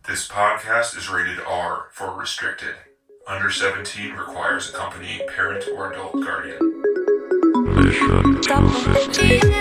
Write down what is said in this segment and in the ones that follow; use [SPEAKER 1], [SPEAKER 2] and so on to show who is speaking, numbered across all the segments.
[SPEAKER 1] This podcast is rated R for restricted. Under 17 requires accompanying parent or adult guardian. Mission to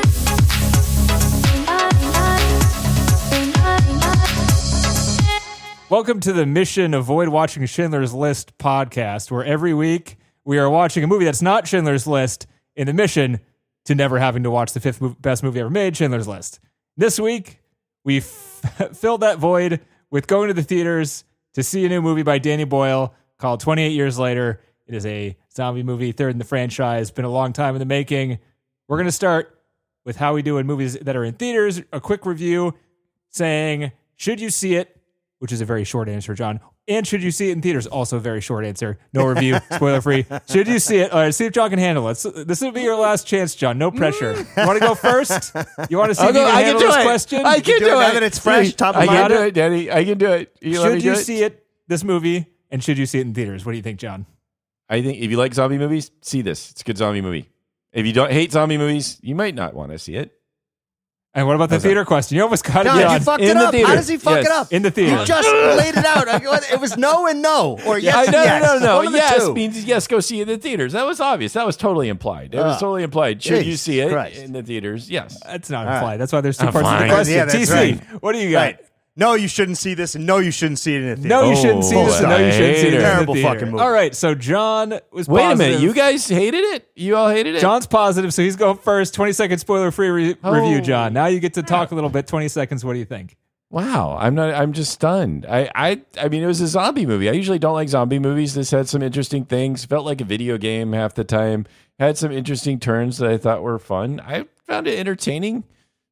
[SPEAKER 2] Welcome to the Mission Avoid Watching Schindler's List podcast, where every week we are watching a movie that's not Schindler's List in the mission to never having to watch the fifth best movie ever made, Schindler's List. This week, we filled that void with going to the theaters to see a new movie by Danny Boyle called 28 Years Later. It is a zombie movie, third in the franchise, been a long time in the making. We're going to start with how we do in movies that are in theaters, a quick review saying, should you see it? Which is a very short answer, John. And should you see it in theaters? Also a very short answer. No review, spoiler free. Should you see it? All right, see if John can handle it. This will be your last chance, John. No pressure. You want to go first? You want to see if you can handle this question?
[SPEAKER 3] I can do it. Now that it's fresh, top of
[SPEAKER 4] I
[SPEAKER 3] mind.
[SPEAKER 4] can do it, Danny. I can do it.
[SPEAKER 2] Should you see it, this movie, and should you see it in theaters? What do you think, John?
[SPEAKER 4] I think if you like zombie movies, see this. It's a good zombie movie. If you don't hate zombie movies, you might not want to see it.
[SPEAKER 2] And what about the theater question? You almost got it,
[SPEAKER 3] John,
[SPEAKER 2] John.
[SPEAKER 3] you fucked
[SPEAKER 4] In
[SPEAKER 3] it
[SPEAKER 4] the
[SPEAKER 3] up.
[SPEAKER 4] theater.
[SPEAKER 3] How does he fuck
[SPEAKER 4] Yes.
[SPEAKER 3] it up?
[SPEAKER 2] In the theater.
[SPEAKER 3] You just laid it out. It was no and no. Or yes and yes.
[SPEAKER 4] No.
[SPEAKER 3] One of the
[SPEAKER 4] Yes
[SPEAKER 3] two.
[SPEAKER 4] means yes, go see it in the theaters. That was obvious. That was totally implied. It was totally implied. Should you
[SPEAKER 3] Jesus
[SPEAKER 4] see it
[SPEAKER 3] Christ.
[SPEAKER 4] in the theaters? Yes.
[SPEAKER 2] That's not implied. That's why there's two
[SPEAKER 4] Oh,
[SPEAKER 2] parts of the
[SPEAKER 4] fine.
[SPEAKER 2] question.
[SPEAKER 3] Yeah, that's
[SPEAKER 2] TC,
[SPEAKER 3] right.
[SPEAKER 2] what do you got?
[SPEAKER 3] Right. No, you shouldn't see this, and no, you shouldn't see it in a theater.
[SPEAKER 2] No, you shouldn't see this. And no, you shouldn't see it in the
[SPEAKER 3] Terrible
[SPEAKER 2] theater.
[SPEAKER 3] fucking movie.
[SPEAKER 2] All right, so John was
[SPEAKER 4] Wait
[SPEAKER 2] positive.
[SPEAKER 4] a minute. You guys hated it? You all hated it?
[SPEAKER 2] John's positive, so he's going first. 20-second spoiler-free review, John. Now you get to talk a little bit. 20 seconds. What do you think?
[SPEAKER 4] Wow, I'm just stunned. I mean, it was a zombie movie. I usually don't like zombie movies. This had some interesting things. Felt like a video game half the time. Had some interesting turns that I thought were fun. I found it entertaining.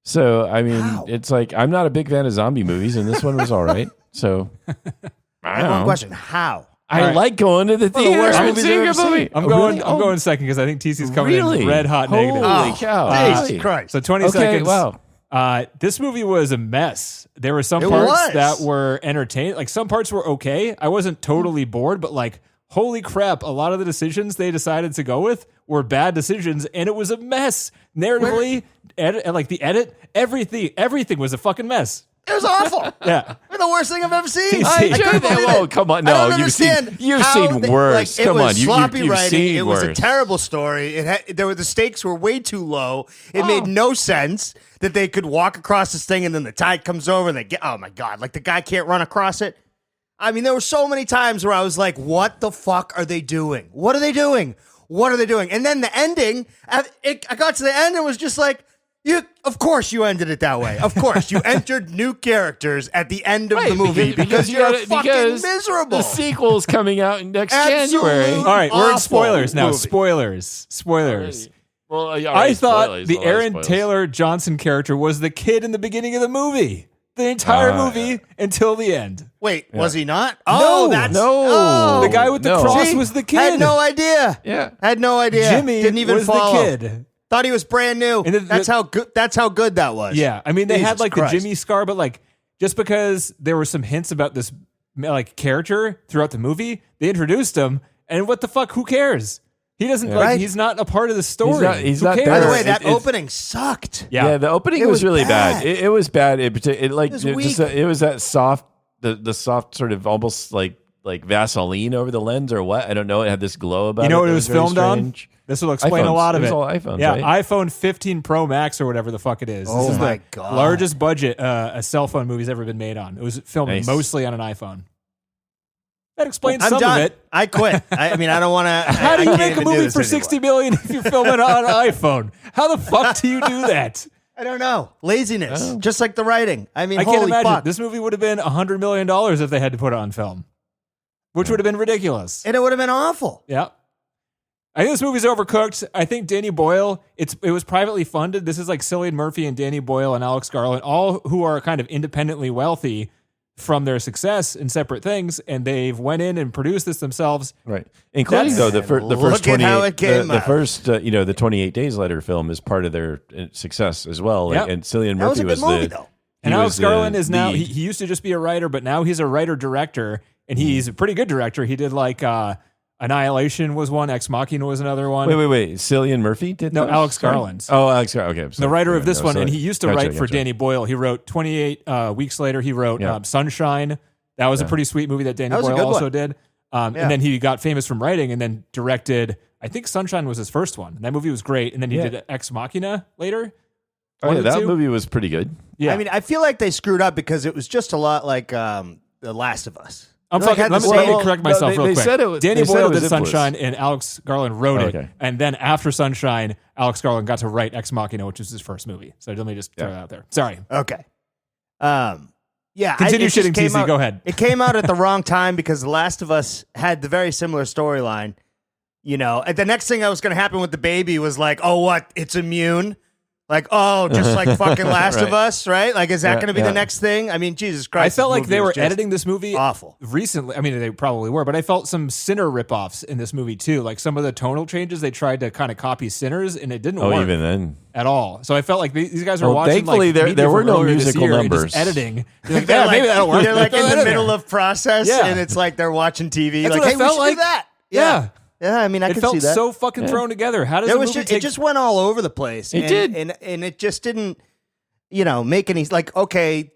[SPEAKER 4] So, I mean, It's like I'm not a big fan of zombie movies, and this one was all right. So, I don't
[SPEAKER 3] One
[SPEAKER 4] know.
[SPEAKER 3] question. How?
[SPEAKER 4] I like going to the theater.
[SPEAKER 3] worst
[SPEAKER 4] and
[SPEAKER 3] movies
[SPEAKER 4] seeing
[SPEAKER 3] I've
[SPEAKER 4] a
[SPEAKER 3] ever
[SPEAKER 4] movie.
[SPEAKER 3] seen.
[SPEAKER 2] I'm
[SPEAKER 4] Oh,
[SPEAKER 2] going.
[SPEAKER 4] really?
[SPEAKER 2] I'm going second because I think TC's coming
[SPEAKER 4] Really?
[SPEAKER 2] in red hot negative.
[SPEAKER 4] Holy cow!
[SPEAKER 3] Jesus
[SPEAKER 4] Really?
[SPEAKER 3] Christ.
[SPEAKER 2] So 20
[SPEAKER 4] Okay,
[SPEAKER 2] seconds.
[SPEAKER 4] wow.
[SPEAKER 2] This movie was a mess. There were some
[SPEAKER 3] It
[SPEAKER 2] parts
[SPEAKER 3] was.
[SPEAKER 2] that were entertaining. Like some parts were okay. I wasn't totally bored, but like, holy crap, a lot of the decisions they decided to go with were bad decisions, and it was a mess. Narratively, like the edit, everything was a fucking mess.
[SPEAKER 3] It was awful.
[SPEAKER 2] Yeah.
[SPEAKER 3] The worst thing I've ever seen.
[SPEAKER 4] I
[SPEAKER 3] I
[SPEAKER 4] enjoyed
[SPEAKER 3] couldn't
[SPEAKER 4] that.
[SPEAKER 3] believe
[SPEAKER 4] Whoa,
[SPEAKER 3] it.
[SPEAKER 4] come on.
[SPEAKER 3] I
[SPEAKER 4] No,
[SPEAKER 3] don't
[SPEAKER 4] you've seen
[SPEAKER 3] understand how
[SPEAKER 4] worse.
[SPEAKER 3] It
[SPEAKER 4] Come
[SPEAKER 3] was
[SPEAKER 4] on,
[SPEAKER 3] sloppy
[SPEAKER 4] you've
[SPEAKER 3] writing.
[SPEAKER 4] seen
[SPEAKER 3] It was a
[SPEAKER 4] worse.
[SPEAKER 3] terrible story. The stakes were way too low. It made no sense that they could walk across this thing and then the tide comes over and they get. Oh my god! Like the guy can't run across it. I mean, there were so many times where I was like, "What the fuck are they doing? What are they doing? What are they doing?" And then the ending. I got to the end and was just like. Of course you ended it that way. Of course. You entered new characters at the end of the movie because you're fucking miserable.
[SPEAKER 4] The sequel's coming out next
[SPEAKER 3] Absolute
[SPEAKER 4] January.
[SPEAKER 2] All right, we're in
[SPEAKER 3] Awful
[SPEAKER 2] spoilers now.
[SPEAKER 3] movie.
[SPEAKER 2] Spoilers.
[SPEAKER 4] Well,
[SPEAKER 2] I thought the Aaron Taylor Johnson character was the kid in the beginning of the movie. The entire movie until the end.
[SPEAKER 3] Wait, was he not?
[SPEAKER 2] No,
[SPEAKER 3] that's
[SPEAKER 4] no.
[SPEAKER 3] Oh,
[SPEAKER 2] The guy with the cross was the kid.
[SPEAKER 3] Had no idea.
[SPEAKER 4] Yeah.
[SPEAKER 3] Had no idea.
[SPEAKER 2] Jimmy
[SPEAKER 3] didn't even
[SPEAKER 2] was
[SPEAKER 3] follow.
[SPEAKER 2] the kid.
[SPEAKER 3] Thought he was brand new.
[SPEAKER 2] And
[SPEAKER 3] that's how good. That's how good that was.
[SPEAKER 2] Yeah, I mean they had
[SPEAKER 3] Jesus
[SPEAKER 2] like
[SPEAKER 3] Christ.
[SPEAKER 2] the Jimmy scar, but like just because there were some hints about this like character throughout the movie, they introduced him, and what the fuck? Who cares? He doesn't like.
[SPEAKER 3] Right.
[SPEAKER 2] He's not a part of the story.
[SPEAKER 4] He's
[SPEAKER 2] Who
[SPEAKER 4] not
[SPEAKER 2] cares?
[SPEAKER 3] By the
[SPEAKER 4] there.
[SPEAKER 3] way, that
[SPEAKER 4] It's-
[SPEAKER 3] opening sucked.
[SPEAKER 4] Yeah, the opening
[SPEAKER 3] It
[SPEAKER 4] was
[SPEAKER 3] was
[SPEAKER 4] really
[SPEAKER 3] bad.
[SPEAKER 4] bad. It was bad. It
[SPEAKER 3] was weak.
[SPEAKER 4] it was that soft, the soft sort of almost like Vaseline over the lens or what? I don't know. It had this glow about it.
[SPEAKER 2] You know what
[SPEAKER 4] that
[SPEAKER 2] it was
[SPEAKER 4] very
[SPEAKER 2] filmed
[SPEAKER 4] strange.
[SPEAKER 2] on? This will explain a
[SPEAKER 4] iPhones.
[SPEAKER 2] lot of
[SPEAKER 4] It was
[SPEAKER 2] it.
[SPEAKER 4] all iPhones,
[SPEAKER 2] yeah,
[SPEAKER 4] right?
[SPEAKER 2] iPhone 15 Pro Max or whatever the fuck it is.
[SPEAKER 3] Oh
[SPEAKER 2] This is
[SPEAKER 3] my
[SPEAKER 2] the
[SPEAKER 3] God.
[SPEAKER 2] largest budget a cell phone movie's ever been made on. It was filmed
[SPEAKER 4] Nice.
[SPEAKER 2] mostly on an iPhone. That explains
[SPEAKER 3] I'm
[SPEAKER 2] some
[SPEAKER 3] done.
[SPEAKER 2] of it.
[SPEAKER 3] I quit. I mean, I don't want to.
[SPEAKER 2] How do you make a movie for 60 million if you're filming on an iPhone? How the fuck do you do that?
[SPEAKER 3] I don't know. Laziness, just like the writing. I mean,
[SPEAKER 2] I can't
[SPEAKER 3] holy
[SPEAKER 2] imagine.
[SPEAKER 3] fuck.
[SPEAKER 2] This movie would have been $100 million if they had to put it on film, which would have been ridiculous.
[SPEAKER 3] And it would have been awful.
[SPEAKER 2] Yeah. I think this movie's overcooked. I think Danny Boyle, it was privately funded. This is like Cillian Murphy and Danny Boyle and Alex Garland, all who are kind of independently wealthy from their success in separate things, and they've went in and produced this themselves.
[SPEAKER 4] Right, including though the first
[SPEAKER 3] Look at how
[SPEAKER 4] 28,
[SPEAKER 3] it came
[SPEAKER 4] the
[SPEAKER 3] out.
[SPEAKER 4] first the 28 Days Later film is part of their success as well.
[SPEAKER 2] Yep.
[SPEAKER 4] And Cillian
[SPEAKER 3] That was
[SPEAKER 4] Murphy
[SPEAKER 3] a good movie,
[SPEAKER 4] the
[SPEAKER 3] though.
[SPEAKER 2] And
[SPEAKER 4] he
[SPEAKER 2] Alex
[SPEAKER 4] was the
[SPEAKER 2] Garland is now,
[SPEAKER 4] lead.
[SPEAKER 2] he used to just be a writer, but now he's a writer-director, and he's a pretty good director. He did like Annihilation was one. Ex Machina was another one.
[SPEAKER 4] Wait. Cillian Murphy did
[SPEAKER 2] No,
[SPEAKER 4] those?
[SPEAKER 2] Alex
[SPEAKER 4] Sorry.
[SPEAKER 2] Garland.
[SPEAKER 4] Oh, Alex Garland. Okay. I'm
[SPEAKER 2] The
[SPEAKER 4] sorry.
[SPEAKER 2] writer of
[SPEAKER 4] Yeah,
[SPEAKER 2] this
[SPEAKER 4] no,
[SPEAKER 2] one,
[SPEAKER 4] sorry.
[SPEAKER 2] and he used to
[SPEAKER 4] Gotcha,
[SPEAKER 2] write for
[SPEAKER 4] gotcha.
[SPEAKER 2] Danny Boyle. He wrote 28 Weeks Later. He wrote
[SPEAKER 4] Yeah.
[SPEAKER 2] Sunshine. That was a pretty sweet movie that Danny
[SPEAKER 3] That was a
[SPEAKER 2] Boyle
[SPEAKER 3] good
[SPEAKER 2] also
[SPEAKER 3] one.
[SPEAKER 2] did. And then he got famous from writing and then directed, I think Sunshine was his first one. And that movie was great. And then he did Ex Machina later.
[SPEAKER 4] Oh, yeah, that movie was pretty good.
[SPEAKER 2] Yeah.
[SPEAKER 3] I mean, I feel like they screwed up because it was just a lot like The Last of Us.
[SPEAKER 2] Let me correct myself real quick. Danny Boyle did Sunshine and Alex Garland wrote it. And then after Sunshine, Alex Garland got to write Ex Machina, which was his first movie. So let me just throw that out there. Sorry.
[SPEAKER 3] Okay. Yeah.
[SPEAKER 2] Continue shitting TC. Go ahead.
[SPEAKER 3] It came out at the wrong time because The Last of Us had the very similar storyline. You know, and the next thing that was going to happen with the baby was like, oh, what? It's immune? Like, oh, just like fucking Last of Us, right? Like, is that going to be the next thing? I mean, Jesus Christ.
[SPEAKER 2] I felt like they were editing this movie
[SPEAKER 3] awful
[SPEAKER 2] recently. I mean, they probably were, but I felt some Sinner ripoffs in this movie too. Like some of the tonal changes, they tried to kind of copy Sinners, and it didn't work
[SPEAKER 4] even then
[SPEAKER 2] at all. So I felt like these guys were watching.
[SPEAKER 4] Thankfully,
[SPEAKER 2] like,
[SPEAKER 4] there were no
[SPEAKER 2] earlier this
[SPEAKER 4] musical
[SPEAKER 2] year and
[SPEAKER 4] numbers.
[SPEAKER 2] just editing. Like, yeah, maybe that'll work.
[SPEAKER 3] They're like in the middle of process,
[SPEAKER 2] Yeah.
[SPEAKER 3] and it's like they're watching TV.
[SPEAKER 2] That's
[SPEAKER 3] like,
[SPEAKER 2] what
[SPEAKER 3] hey,
[SPEAKER 2] it
[SPEAKER 3] we
[SPEAKER 2] felt
[SPEAKER 3] should
[SPEAKER 2] like.
[SPEAKER 3] do that.
[SPEAKER 2] Yeah.
[SPEAKER 3] Yeah, I mean, I
[SPEAKER 2] it
[SPEAKER 3] can
[SPEAKER 2] felt
[SPEAKER 3] see that.
[SPEAKER 2] so fucking thrown together. How does
[SPEAKER 3] it just went all over the place.
[SPEAKER 4] It did.
[SPEAKER 3] And it just didn't, make any, like, okay,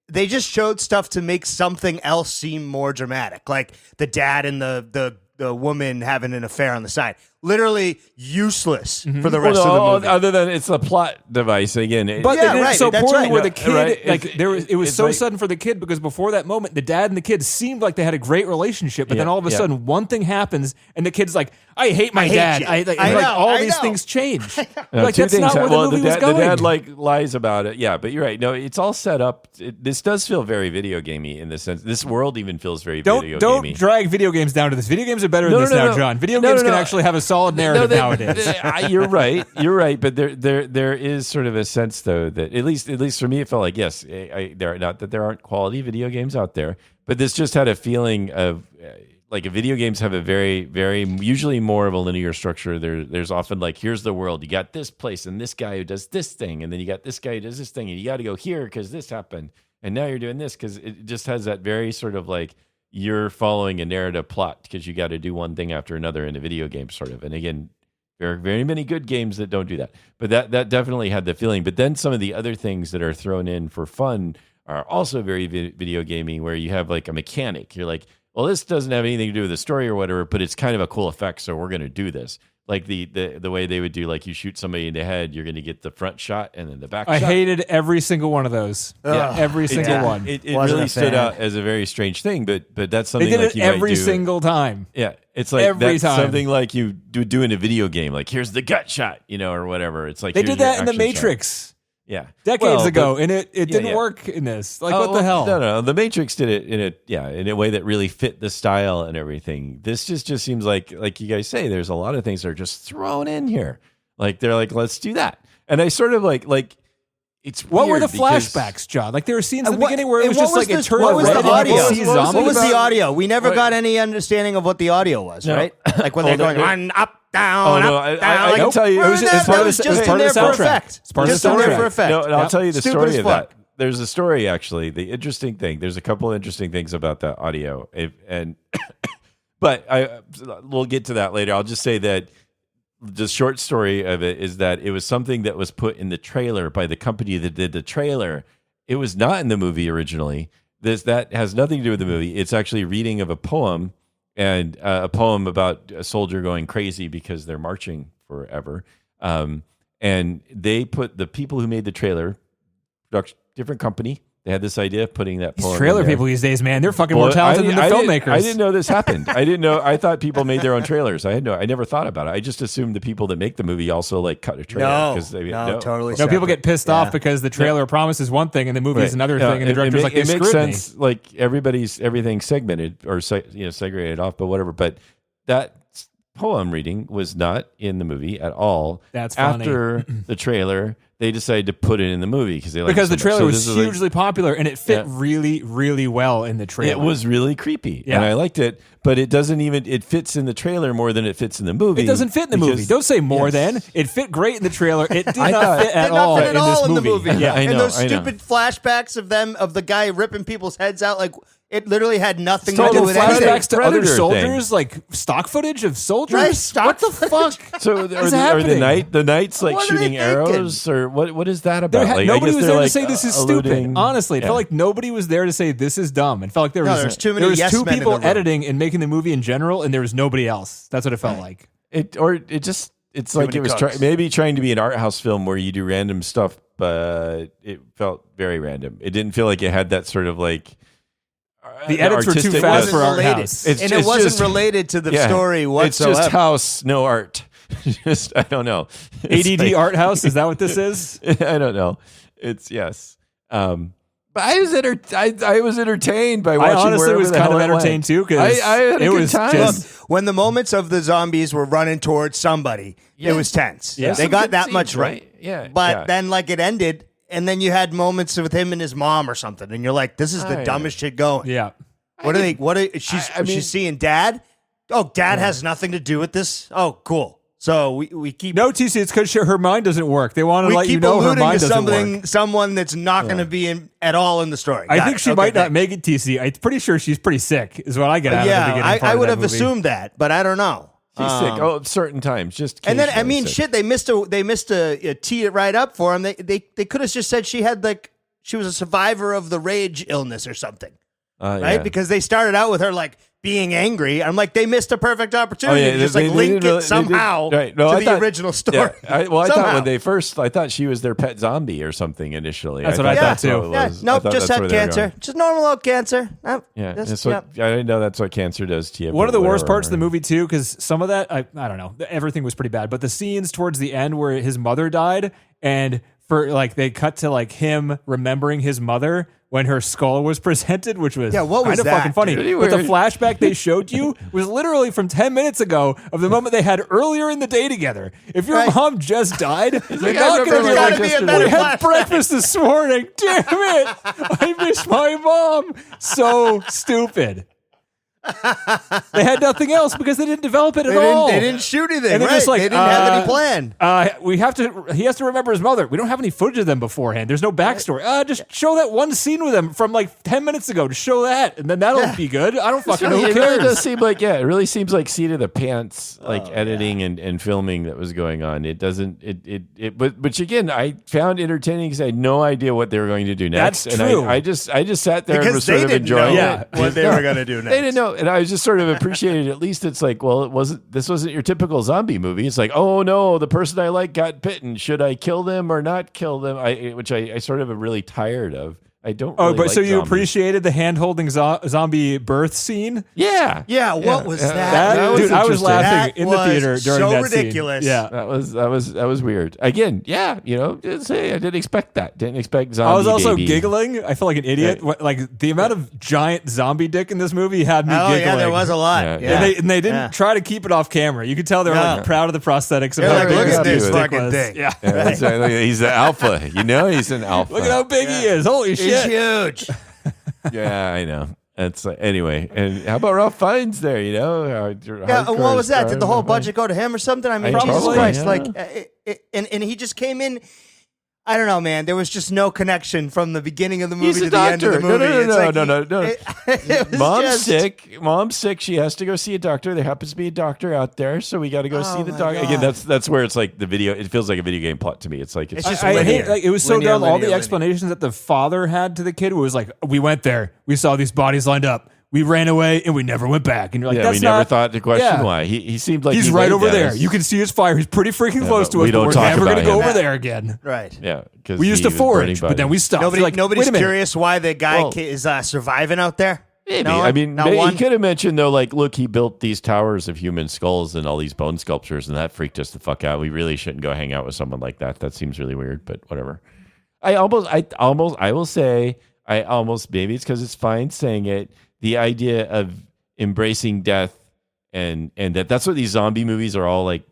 [SPEAKER 3] they just showed stuff to make something else seem more dramatic. Like the dad and the woman having an affair on the side. Literally useless for the rest of the movie.
[SPEAKER 4] Other than it's a plot device again.
[SPEAKER 2] But they did it so
[SPEAKER 3] that's
[SPEAKER 2] poorly
[SPEAKER 3] right.
[SPEAKER 2] where the kid,
[SPEAKER 4] Right.
[SPEAKER 2] like it was
[SPEAKER 4] it's
[SPEAKER 2] so
[SPEAKER 4] like-
[SPEAKER 2] sudden for the kid because before that moment, the dad and the kid seemed like they had a great relationship, but then all of a sudden one thing happens and the kid's like, I hate my dad.
[SPEAKER 3] you.
[SPEAKER 2] I
[SPEAKER 3] know,
[SPEAKER 2] all
[SPEAKER 3] I
[SPEAKER 2] these
[SPEAKER 3] know.
[SPEAKER 2] things change.
[SPEAKER 4] No,
[SPEAKER 2] Like
[SPEAKER 4] two
[SPEAKER 2] that's
[SPEAKER 4] things
[SPEAKER 2] not where
[SPEAKER 4] happen.
[SPEAKER 2] the movie was going.
[SPEAKER 4] The dad like lies about it. Yeah, but you're right. No, it's all set up. This does feel very video gamey in the sense. This world even feels very video
[SPEAKER 2] don't
[SPEAKER 4] gamey.
[SPEAKER 2] drag video games down to this. Video games are better
[SPEAKER 4] No,
[SPEAKER 2] than this
[SPEAKER 4] no,
[SPEAKER 2] now,
[SPEAKER 4] no.
[SPEAKER 2] John. Video
[SPEAKER 4] No,
[SPEAKER 2] games
[SPEAKER 4] no,
[SPEAKER 2] can
[SPEAKER 4] no.
[SPEAKER 2] actually have a solid narrative nowadays.
[SPEAKER 4] You're right. You're right. But there is sort of a sense though that at least for me it felt like yes, there not that there aren't quality video games out there, but this just had a feeling of like video games have a very very usually more of a linear structure. There's often like here's the world. You got this place and this guy who does this thing, and then you got this guy who does this thing, and you got to go here because this happened, and now you're doing this because it just has that very sort of like you're following a narrative plot because you got to do one thing after another in a video game sort of. And again, there are very many good games that don't do that, but that definitely had the feeling. But then some of the other things that are thrown in for fun are also very video gaming, where you have like a mechanic. You're like, well, this doesn't have anything to do with the story or whatever, but it's kind of a cool effect, so we're going to do this. Like the way they would do, like you shoot somebody in the head, you're going to get the front shot and then the back
[SPEAKER 2] I
[SPEAKER 4] shot.
[SPEAKER 2] hated every single one of those.
[SPEAKER 4] Yeah.
[SPEAKER 2] Every single one.
[SPEAKER 4] It
[SPEAKER 3] Wasn't
[SPEAKER 4] really
[SPEAKER 3] a
[SPEAKER 4] stood
[SPEAKER 3] fan.
[SPEAKER 4] out as a very strange thing, but that's something
[SPEAKER 2] They did
[SPEAKER 4] like
[SPEAKER 2] it
[SPEAKER 4] you might
[SPEAKER 2] every
[SPEAKER 4] do.
[SPEAKER 2] single time.
[SPEAKER 4] Yeah, it's like
[SPEAKER 2] Every
[SPEAKER 4] that's
[SPEAKER 2] time.
[SPEAKER 4] something like you do in a video game. Like here's the gut shot, or whatever. It's like
[SPEAKER 2] They
[SPEAKER 4] here's
[SPEAKER 2] did that
[SPEAKER 4] your
[SPEAKER 2] in The
[SPEAKER 4] action shot.
[SPEAKER 2] Matrix
[SPEAKER 4] Yeah,
[SPEAKER 2] decades
[SPEAKER 4] Well,
[SPEAKER 2] ago,
[SPEAKER 4] but-
[SPEAKER 2] and it didn't
[SPEAKER 4] yeah.
[SPEAKER 2] work in this. Like,
[SPEAKER 4] Oh,
[SPEAKER 2] what the hell?
[SPEAKER 4] No. The Matrix did it in a way that really fit the style and everything. This just seems like you guys say, there's a lot of things that are just thrown in here. Like they're like, let's do that, and I sort of like it's.
[SPEAKER 2] What were
[SPEAKER 4] weird
[SPEAKER 2] the
[SPEAKER 4] because-
[SPEAKER 2] flashbacks, John? Like there were scenes in the
[SPEAKER 3] what-
[SPEAKER 2] beginning where it
[SPEAKER 3] and
[SPEAKER 2] was
[SPEAKER 3] what
[SPEAKER 2] just
[SPEAKER 3] was
[SPEAKER 2] like it
[SPEAKER 3] this-
[SPEAKER 2] turned
[SPEAKER 3] what was
[SPEAKER 2] red
[SPEAKER 3] the
[SPEAKER 2] and you
[SPEAKER 3] audio?
[SPEAKER 2] could see
[SPEAKER 4] What was
[SPEAKER 2] zombies.
[SPEAKER 3] What was the
[SPEAKER 4] about-
[SPEAKER 3] audio? We never
[SPEAKER 4] Right.
[SPEAKER 3] got any understanding of what the audio was,
[SPEAKER 4] No.
[SPEAKER 3] right? Like when they're going on, up, down,
[SPEAKER 4] Oh, no,
[SPEAKER 3] up,
[SPEAKER 4] I
[SPEAKER 3] down.
[SPEAKER 4] can
[SPEAKER 3] Like,
[SPEAKER 4] tell you,
[SPEAKER 3] where
[SPEAKER 4] it was
[SPEAKER 3] did
[SPEAKER 4] just
[SPEAKER 3] that-
[SPEAKER 4] part
[SPEAKER 3] that
[SPEAKER 4] of
[SPEAKER 3] was
[SPEAKER 4] the-
[SPEAKER 3] just
[SPEAKER 4] it's
[SPEAKER 3] in
[SPEAKER 4] part of
[SPEAKER 3] there
[SPEAKER 4] the
[SPEAKER 3] for
[SPEAKER 4] soundtrack.
[SPEAKER 3] effect.
[SPEAKER 2] It's part of
[SPEAKER 3] Just
[SPEAKER 2] the
[SPEAKER 3] in there
[SPEAKER 2] soundtrack.
[SPEAKER 3] for effect.
[SPEAKER 4] No, and I'll
[SPEAKER 2] Yep.
[SPEAKER 4] tell you the
[SPEAKER 3] Stupid
[SPEAKER 4] story
[SPEAKER 3] as
[SPEAKER 4] of
[SPEAKER 3] fuck.
[SPEAKER 4] that. There's a story actually. The interesting thing. There's a couple of interesting things about that audio, but we'll get to that later. I'll just say that the short story of it is that it was something that was put in the trailer by the company that did the trailer. It was not in the movie originally. That has nothing to do with the movie. It's actually a reading of a poem, and a poem about a soldier going crazy because they're marching forever. And they put the people who made the trailer, different company. They had this idea of putting that poem
[SPEAKER 2] These
[SPEAKER 4] in
[SPEAKER 2] trailer
[SPEAKER 4] there.
[SPEAKER 2] people these days, man, they're fucking more talented than the filmmakers.
[SPEAKER 4] I didn't know this happened. I didn't know. I thought people made their own trailers. I never thought about it. I just assumed the people that make the movie also like cut a trailer.
[SPEAKER 3] No,
[SPEAKER 4] 'cause they-
[SPEAKER 3] totally.
[SPEAKER 2] No, people get pissed off
[SPEAKER 3] Yeah.
[SPEAKER 2] because the trailer promises one thing and the movie is another thing, and the director's like, they
[SPEAKER 4] it makes
[SPEAKER 2] screwed me.
[SPEAKER 4] sense. Like everything's segmented or segregated off, but whatever. But that poem reading was not in the movie at all.
[SPEAKER 2] That's funny.
[SPEAKER 4] After the trailer, they decided to put it in the movie because they liked
[SPEAKER 2] Because
[SPEAKER 4] it
[SPEAKER 2] the
[SPEAKER 4] so much.
[SPEAKER 2] trailer
[SPEAKER 4] So
[SPEAKER 2] was
[SPEAKER 4] this is like-
[SPEAKER 2] hugely popular and it fit
[SPEAKER 4] Yeah.
[SPEAKER 2] really, really well in the trailer.
[SPEAKER 4] It was really creepy,
[SPEAKER 2] Yeah.
[SPEAKER 4] and I liked it. But it doesn't even. It fits in the trailer more than it fits in the movie.
[SPEAKER 2] It doesn't fit in the movie.
[SPEAKER 4] because-
[SPEAKER 2] Don't say more
[SPEAKER 4] Yes.
[SPEAKER 2] than. It fit great in the trailer. It did
[SPEAKER 4] I
[SPEAKER 2] not
[SPEAKER 4] thought-
[SPEAKER 2] fit at
[SPEAKER 3] Did not
[SPEAKER 2] all
[SPEAKER 3] fit at
[SPEAKER 2] in
[SPEAKER 3] all
[SPEAKER 2] this
[SPEAKER 3] in the
[SPEAKER 2] movie.
[SPEAKER 3] movie.
[SPEAKER 2] Yeah.
[SPEAKER 4] I
[SPEAKER 3] and
[SPEAKER 4] know,
[SPEAKER 3] those
[SPEAKER 4] I know.
[SPEAKER 3] stupid flashbacks of them, of the guy ripping people's heads out. Like, It literally had nothing to
[SPEAKER 2] Total
[SPEAKER 3] do with anything.
[SPEAKER 2] flashbacks to other
[SPEAKER 4] Predator
[SPEAKER 2] soldiers, like stock footage of soldiers.
[SPEAKER 3] Right,
[SPEAKER 2] what the fuck?
[SPEAKER 4] So
[SPEAKER 2] is
[SPEAKER 4] are the
[SPEAKER 2] happening?
[SPEAKER 4] the knights like
[SPEAKER 3] What are they
[SPEAKER 4] shooting arrows, or what is that about? Like, I
[SPEAKER 2] nobody
[SPEAKER 4] guess
[SPEAKER 2] was
[SPEAKER 4] they're,
[SPEAKER 2] there
[SPEAKER 4] like,
[SPEAKER 2] to say this is
[SPEAKER 4] alluding-
[SPEAKER 2] stupid. Honestly, it
[SPEAKER 4] Yeah.
[SPEAKER 2] felt like nobody was there to say this is dumb. It felt like there
[SPEAKER 3] No,
[SPEAKER 2] was
[SPEAKER 3] there's too many
[SPEAKER 2] there was
[SPEAKER 3] yes
[SPEAKER 2] two
[SPEAKER 3] men in
[SPEAKER 2] people
[SPEAKER 3] the room.
[SPEAKER 2] editing and making the movie in general, and there was nobody else. That's what it felt like.
[SPEAKER 4] It's like
[SPEAKER 3] many
[SPEAKER 4] it was
[SPEAKER 3] cooks.
[SPEAKER 4] maybe trying to be an art house film where you do random stuff, but it felt very random. It didn't feel like it had that sort of like
[SPEAKER 2] The edits were too
[SPEAKER 4] artistic-
[SPEAKER 2] fast
[SPEAKER 3] It
[SPEAKER 2] for
[SPEAKER 3] wasn't
[SPEAKER 2] art
[SPEAKER 3] related.
[SPEAKER 2] house.
[SPEAKER 3] And it
[SPEAKER 4] it's
[SPEAKER 3] wasn't
[SPEAKER 4] just-
[SPEAKER 3] related to the
[SPEAKER 4] Yeah.
[SPEAKER 3] story whatsoever.
[SPEAKER 4] It's just house, no art. Just I don't know. It's
[SPEAKER 2] ADD
[SPEAKER 4] like-
[SPEAKER 2] art house. Is that what this is?
[SPEAKER 4] I don't know. It's yes. But I was entertained by
[SPEAKER 2] I
[SPEAKER 4] watching.
[SPEAKER 2] honestly
[SPEAKER 4] wherever
[SPEAKER 2] was
[SPEAKER 4] the
[SPEAKER 2] kind
[SPEAKER 4] hell
[SPEAKER 2] of
[SPEAKER 4] it went.
[SPEAKER 2] entertained too because
[SPEAKER 4] I had a
[SPEAKER 2] it
[SPEAKER 4] good
[SPEAKER 2] was
[SPEAKER 4] time.
[SPEAKER 2] just
[SPEAKER 3] Look, when the moments of the zombies were running towards somebody,
[SPEAKER 4] Yeah.
[SPEAKER 3] it was tense.
[SPEAKER 2] Yeah.
[SPEAKER 3] They
[SPEAKER 4] Some
[SPEAKER 3] got
[SPEAKER 4] good
[SPEAKER 3] that
[SPEAKER 4] scenes,
[SPEAKER 3] much right.
[SPEAKER 4] Yeah.
[SPEAKER 3] But
[SPEAKER 4] yeah.
[SPEAKER 3] then, like, it ended, and then you had moments with him and his mom or something, and you're like, "This is the
[SPEAKER 4] yeah.
[SPEAKER 3] dumbest shit going."
[SPEAKER 2] yeah.
[SPEAKER 3] What are they? What are she's?
[SPEAKER 4] I mean-
[SPEAKER 3] she's seeing dad. Oh, dad has nothing to do with this. Oh, cool. So we keep
[SPEAKER 2] No, TC, it's because her mind doesn't work. They want to
[SPEAKER 3] we
[SPEAKER 2] let
[SPEAKER 3] keep
[SPEAKER 2] you know her
[SPEAKER 3] alluding
[SPEAKER 2] mind
[SPEAKER 3] to
[SPEAKER 2] doesn't
[SPEAKER 3] something,
[SPEAKER 2] work.
[SPEAKER 3] someone that's not going to be in at all in the story.
[SPEAKER 2] I
[SPEAKER 3] Got
[SPEAKER 2] think
[SPEAKER 3] it.
[SPEAKER 2] she
[SPEAKER 3] Okay,
[SPEAKER 2] might not
[SPEAKER 3] thanks.
[SPEAKER 2] make it, TC. I'm pretty sure she's pretty sick, is what I get out of the
[SPEAKER 3] Yeah,
[SPEAKER 2] beginning. part
[SPEAKER 3] I
[SPEAKER 2] of
[SPEAKER 3] would
[SPEAKER 2] that
[SPEAKER 3] have
[SPEAKER 2] movie.
[SPEAKER 3] assumed that, but I don't know.
[SPEAKER 4] She's sick. Oh, at certain times, just
[SPEAKER 3] And then I
[SPEAKER 4] occasionally
[SPEAKER 3] mean,
[SPEAKER 4] sick.
[SPEAKER 3] shit, they missed a tee it right up for him. They could have just said she had like she was a survivor of the rage illness or something, right?
[SPEAKER 4] Yeah.
[SPEAKER 3] Because they started out with her like being angry. I'm like, they missed a perfect opportunity to just
[SPEAKER 4] they
[SPEAKER 3] like link
[SPEAKER 4] didn't really-
[SPEAKER 3] it somehow
[SPEAKER 4] they did- right. No,
[SPEAKER 3] to
[SPEAKER 4] I
[SPEAKER 3] the
[SPEAKER 4] thought-
[SPEAKER 3] original story.
[SPEAKER 4] Yeah. I thought
[SPEAKER 3] Somehow.
[SPEAKER 4] when they first, I thought she was their pet zombie or something initially.
[SPEAKER 2] That's what I thought,
[SPEAKER 4] that's
[SPEAKER 2] too.
[SPEAKER 4] what it
[SPEAKER 3] Yeah,
[SPEAKER 4] was. I
[SPEAKER 3] nope,
[SPEAKER 4] thought
[SPEAKER 3] just
[SPEAKER 4] that's
[SPEAKER 3] had
[SPEAKER 4] where they were
[SPEAKER 3] cancer.
[SPEAKER 4] going.
[SPEAKER 3] Just normal old cancer. Nope,
[SPEAKER 4] Yeah,
[SPEAKER 3] just,
[SPEAKER 4] that's what, I didn't know that's what cancer does to you.
[SPEAKER 2] One
[SPEAKER 4] but
[SPEAKER 2] of the worst
[SPEAKER 4] whatever.
[SPEAKER 2] parts of the movie too, because some of that I don't know, everything was pretty bad. But the scenes towards the end where his mother died, and for like they cut to like him remembering his mother when her skull was presented, which was
[SPEAKER 3] what was
[SPEAKER 2] kind of
[SPEAKER 3] that?
[SPEAKER 2] fucking funny.
[SPEAKER 4] Pretty
[SPEAKER 2] But the
[SPEAKER 4] weird.
[SPEAKER 2] flashback they showed you was literally from 10 minutes ago of the moment they had earlier in the day together. If your
[SPEAKER 3] Right.
[SPEAKER 2] mom just died, you're
[SPEAKER 4] like, I
[SPEAKER 2] not going to
[SPEAKER 4] remember
[SPEAKER 2] be
[SPEAKER 3] gotta
[SPEAKER 2] like,
[SPEAKER 3] be a
[SPEAKER 4] yesterday.
[SPEAKER 3] better
[SPEAKER 2] we had
[SPEAKER 3] flashback.
[SPEAKER 2] breakfast this morning. Damn it. I miss my mom. So stupid. They had nothing else because they didn't develop it at all.
[SPEAKER 3] They didn't shoot anything.
[SPEAKER 2] And they're
[SPEAKER 3] Right?
[SPEAKER 2] just like,
[SPEAKER 3] they didn't have any plan.
[SPEAKER 2] He has to remember his mother. We don't have any footage of them beforehand. There's no backstory. Just show that one scene with them from like 10 minutes ago. Just show that, and then that'll be good. I don't fucking know. Who
[SPEAKER 4] It really does
[SPEAKER 2] cares?
[SPEAKER 4] seem like it really seems like seat of the pants like editing and filming that was going on. It doesn't but which again I found entertaining because I had no idea what they were going to do next.
[SPEAKER 2] That's
[SPEAKER 4] and
[SPEAKER 2] true.
[SPEAKER 4] I just sat there and
[SPEAKER 3] Because
[SPEAKER 4] was
[SPEAKER 3] they
[SPEAKER 4] sort of
[SPEAKER 3] didn't
[SPEAKER 4] enjoying
[SPEAKER 3] know
[SPEAKER 4] it.
[SPEAKER 3] what they were going to do next.
[SPEAKER 4] They didn't know, and I was just sort of appreciated. At least it's like, well, this wasn't your typical zombie movie. It's like, oh no, the person I like got bitten. Should I kill them or not kill them? Which I sort of am really tired of. I don't.
[SPEAKER 2] Oh,
[SPEAKER 4] really
[SPEAKER 2] but
[SPEAKER 4] like
[SPEAKER 2] so you
[SPEAKER 4] zombies.
[SPEAKER 2] appreciated the hand-holding zombie birth scene?
[SPEAKER 4] Yeah,
[SPEAKER 3] Yeah, what was that?
[SPEAKER 2] That,
[SPEAKER 4] was
[SPEAKER 2] dude, I was
[SPEAKER 4] interesting.
[SPEAKER 2] laughing
[SPEAKER 3] That
[SPEAKER 2] in the
[SPEAKER 3] was
[SPEAKER 2] theater during
[SPEAKER 3] so
[SPEAKER 2] that
[SPEAKER 3] ridiculous.
[SPEAKER 2] scene. Yeah.
[SPEAKER 4] That was weird. Again, yeah, I didn't expect that. Didn't expect zombie.
[SPEAKER 2] I was also
[SPEAKER 4] baby.
[SPEAKER 2] giggling. I felt like an idiot.
[SPEAKER 4] Right.
[SPEAKER 2] Like the amount of giant zombie dick in this movie had me
[SPEAKER 3] Oh
[SPEAKER 2] giggling.
[SPEAKER 3] yeah, there was a lot.
[SPEAKER 4] Yeah.
[SPEAKER 3] Yeah.
[SPEAKER 2] And they didn't try to keep it off camera. You could tell they were like
[SPEAKER 3] No.
[SPEAKER 2] proud of the prosthetics. Of
[SPEAKER 3] They're
[SPEAKER 2] how
[SPEAKER 3] like,
[SPEAKER 2] big
[SPEAKER 3] look at
[SPEAKER 2] this
[SPEAKER 3] this
[SPEAKER 2] dick
[SPEAKER 3] fucking
[SPEAKER 2] was.
[SPEAKER 3] thing.
[SPEAKER 2] Yeah.
[SPEAKER 4] Yeah, that's right. He's the alpha. He's an alpha.
[SPEAKER 2] Look at how big he is. Holy
[SPEAKER 3] It's
[SPEAKER 2] shit.
[SPEAKER 3] huge.
[SPEAKER 4] Yeah, I know. That's anyway. And how about Ralph Fiennes there?
[SPEAKER 3] Yeah, and what was that? Did the whole budget go to him or something? I mean, Jesus
[SPEAKER 2] Probably,
[SPEAKER 3] Christ!
[SPEAKER 4] yeah.
[SPEAKER 3] Like, and he just came in. I don't know, man. There was just no connection from the beginning of the movie
[SPEAKER 4] He's
[SPEAKER 3] to
[SPEAKER 4] a
[SPEAKER 3] the end of the
[SPEAKER 4] doctor.
[SPEAKER 3] movie.
[SPEAKER 4] No.
[SPEAKER 3] It was
[SPEAKER 4] Mom's
[SPEAKER 3] just-
[SPEAKER 4] sick. Mom's sick. She has to go see a doctor. There happens to be a doctor out there, so we got to go see the
[SPEAKER 3] my
[SPEAKER 4] doctor.
[SPEAKER 3] God.
[SPEAKER 4] Again, that's where it's like the video. It feels like a video game plot to me. It's like
[SPEAKER 3] It's just
[SPEAKER 2] I
[SPEAKER 3] linear.
[SPEAKER 2] hate like it was so
[SPEAKER 3] Linear,
[SPEAKER 2] dumb. All
[SPEAKER 3] linear,
[SPEAKER 2] the
[SPEAKER 3] linear.
[SPEAKER 2] explanations that the father had to the kid was like, "We went there, we saw these bodies lined up, we ran away, and we never went back." And you're like,
[SPEAKER 4] yeah,
[SPEAKER 2] "That's
[SPEAKER 4] we never
[SPEAKER 2] not-
[SPEAKER 4] thought to question
[SPEAKER 2] Yeah.
[SPEAKER 4] why. He seemed like
[SPEAKER 2] He's
[SPEAKER 4] he
[SPEAKER 2] right
[SPEAKER 4] laid
[SPEAKER 2] over
[SPEAKER 4] down
[SPEAKER 2] there.
[SPEAKER 4] his-
[SPEAKER 2] You can see his fire. He's pretty freaking close
[SPEAKER 4] but
[SPEAKER 2] to
[SPEAKER 4] we
[SPEAKER 2] us, but
[SPEAKER 4] don't
[SPEAKER 2] we're
[SPEAKER 4] talk
[SPEAKER 2] never
[SPEAKER 4] about
[SPEAKER 2] going to go
[SPEAKER 4] him.
[SPEAKER 2] over there again."
[SPEAKER 3] Right.
[SPEAKER 4] Yeah, because
[SPEAKER 2] We used to forage, but then we stopped.
[SPEAKER 3] Nobody,
[SPEAKER 2] You're like,
[SPEAKER 3] nobody's
[SPEAKER 2] wait a minute.
[SPEAKER 3] curious why the guy
[SPEAKER 4] Well-
[SPEAKER 3] is surviving out there.
[SPEAKER 4] Maybe.
[SPEAKER 3] No,
[SPEAKER 4] I mean,
[SPEAKER 3] not
[SPEAKER 4] maybe
[SPEAKER 3] one.
[SPEAKER 4] he could have mentioned though, like, look, he built these towers of human skulls and all these bone sculptures, and that freaked us the fuck out. We really shouldn't go hang out with someone like that. That seems really weird, but whatever. I will say, maybe it's because it's fine saying it. The idea of embracing death and that's what these zombie movies are all like,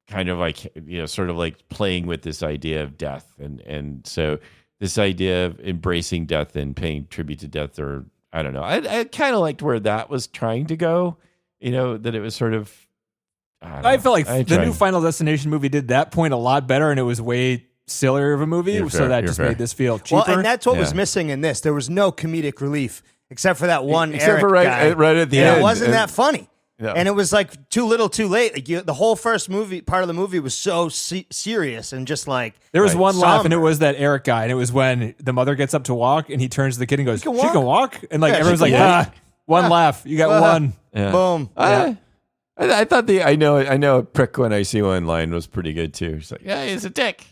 [SPEAKER 4] kind of like, sort of like playing with this idea of death, and so this idea of embracing death and paying tribute to death, or I don't know. I kind of liked where that was trying to go. That it was sort of.
[SPEAKER 2] I felt like
[SPEAKER 4] I
[SPEAKER 2] the
[SPEAKER 4] tried.
[SPEAKER 2] new Final Destination movie did that point a lot better, and it was way sillier of a movie,
[SPEAKER 4] You're
[SPEAKER 2] so
[SPEAKER 4] fair,
[SPEAKER 2] that
[SPEAKER 4] you're
[SPEAKER 2] just
[SPEAKER 4] fair.
[SPEAKER 2] made this feel cheaper.
[SPEAKER 3] Well, and that's what was
[SPEAKER 4] Yeah.
[SPEAKER 3] missing in this. There was no comedic relief except for that one
[SPEAKER 4] Except
[SPEAKER 3] Eric
[SPEAKER 4] for
[SPEAKER 3] guy.
[SPEAKER 4] right at the
[SPEAKER 3] And
[SPEAKER 4] end.
[SPEAKER 3] it wasn't
[SPEAKER 4] And-
[SPEAKER 3] that funny.
[SPEAKER 4] No.
[SPEAKER 3] And it was like too little, too late. Like the whole first part of the movie was so serious and just like
[SPEAKER 2] There was one laugh, and it
[SPEAKER 3] somber.
[SPEAKER 2] was that Eric guy, and it was when the mother gets up to walk, and he turns to the kid and goes,
[SPEAKER 3] can
[SPEAKER 2] "She
[SPEAKER 3] walk?"
[SPEAKER 2] can walk," and like
[SPEAKER 3] Yeah, she
[SPEAKER 2] everyone's
[SPEAKER 3] can
[SPEAKER 2] like,
[SPEAKER 3] walk.
[SPEAKER 2] one laugh, you got one.
[SPEAKER 4] Yeah.
[SPEAKER 3] Boom.
[SPEAKER 4] I thought I know a prick when I see one line was pretty good too. It's like, yeah, he's a dick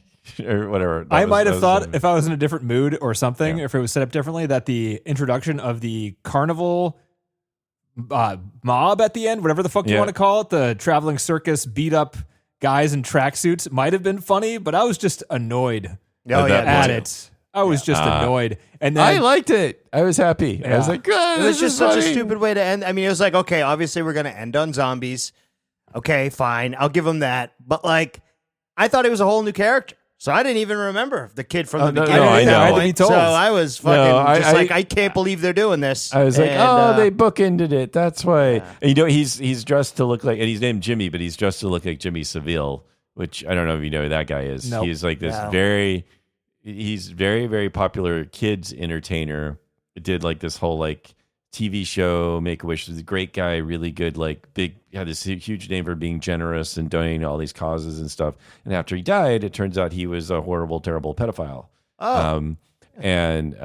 [SPEAKER 4] or whatever.
[SPEAKER 2] I might have thought if I was in a different mood or something,
[SPEAKER 4] Yeah.
[SPEAKER 2] if it was set up differently, that the introduction of the carnival mob at the end, whatever the fuck you
[SPEAKER 4] Yeah.
[SPEAKER 2] want to call it, the traveling circus beat up guys in tracksuits, might have been funny, but I was just annoyed
[SPEAKER 3] Oh,
[SPEAKER 4] that
[SPEAKER 3] yeah,
[SPEAKER 2] at
[SPEAKER 3] me too.
[SPEAKER 2] it. I was just annoyed, and then
[SPEAKER 4] I liked it. I was happy. I was
[SPEAKER 2] Yeah.
[SPEAKER 4] like, good.
[SPEAKER 3] It was just such a stupid way to end. I mean, it was like, okay, obviously we're going to end on zombies. Okay, fine. I'll give him that. But like, I thought he was a whole new character. So I didn't even remember the kid from the
[SPEAKER 4] no,
[SPEAKER 3] beginning.
[SPEAKER 4] no, I
[SPEAKER 3] at that
[SPEAKER 4] know. I had
[SPEAKER 2] to be
[SPEAKER 3] point.
[SPEAKER 2] told.
[SPEAKER 3] So I was fucking
[SPEAKER 4] No,
[SPEAKER 3] I can't believe they're doing this.
[SPEAKER 4] I was like,
[SPEAKER 3] And,
[SPEAKER 4] they bookended it. That's why. And he's dressed to look like, and he's named Jimmy, but he's dressed to look like Jimmy Seville, which I don't know if you know who that guy is.
[SPEAKER 2] Nope.
[SPEAKER 4] He's like this
[SPEAKER 3] No.
[SPEAKER 4] he's very, very popular kids entertainer. Did like this whole like TV show, Make-A-Wish. Was a great guy, really good, like big, had this huge name for being generous and donating to all these causes and stuff. And after he died, it turns out he was a horrible, terrible pedophile. And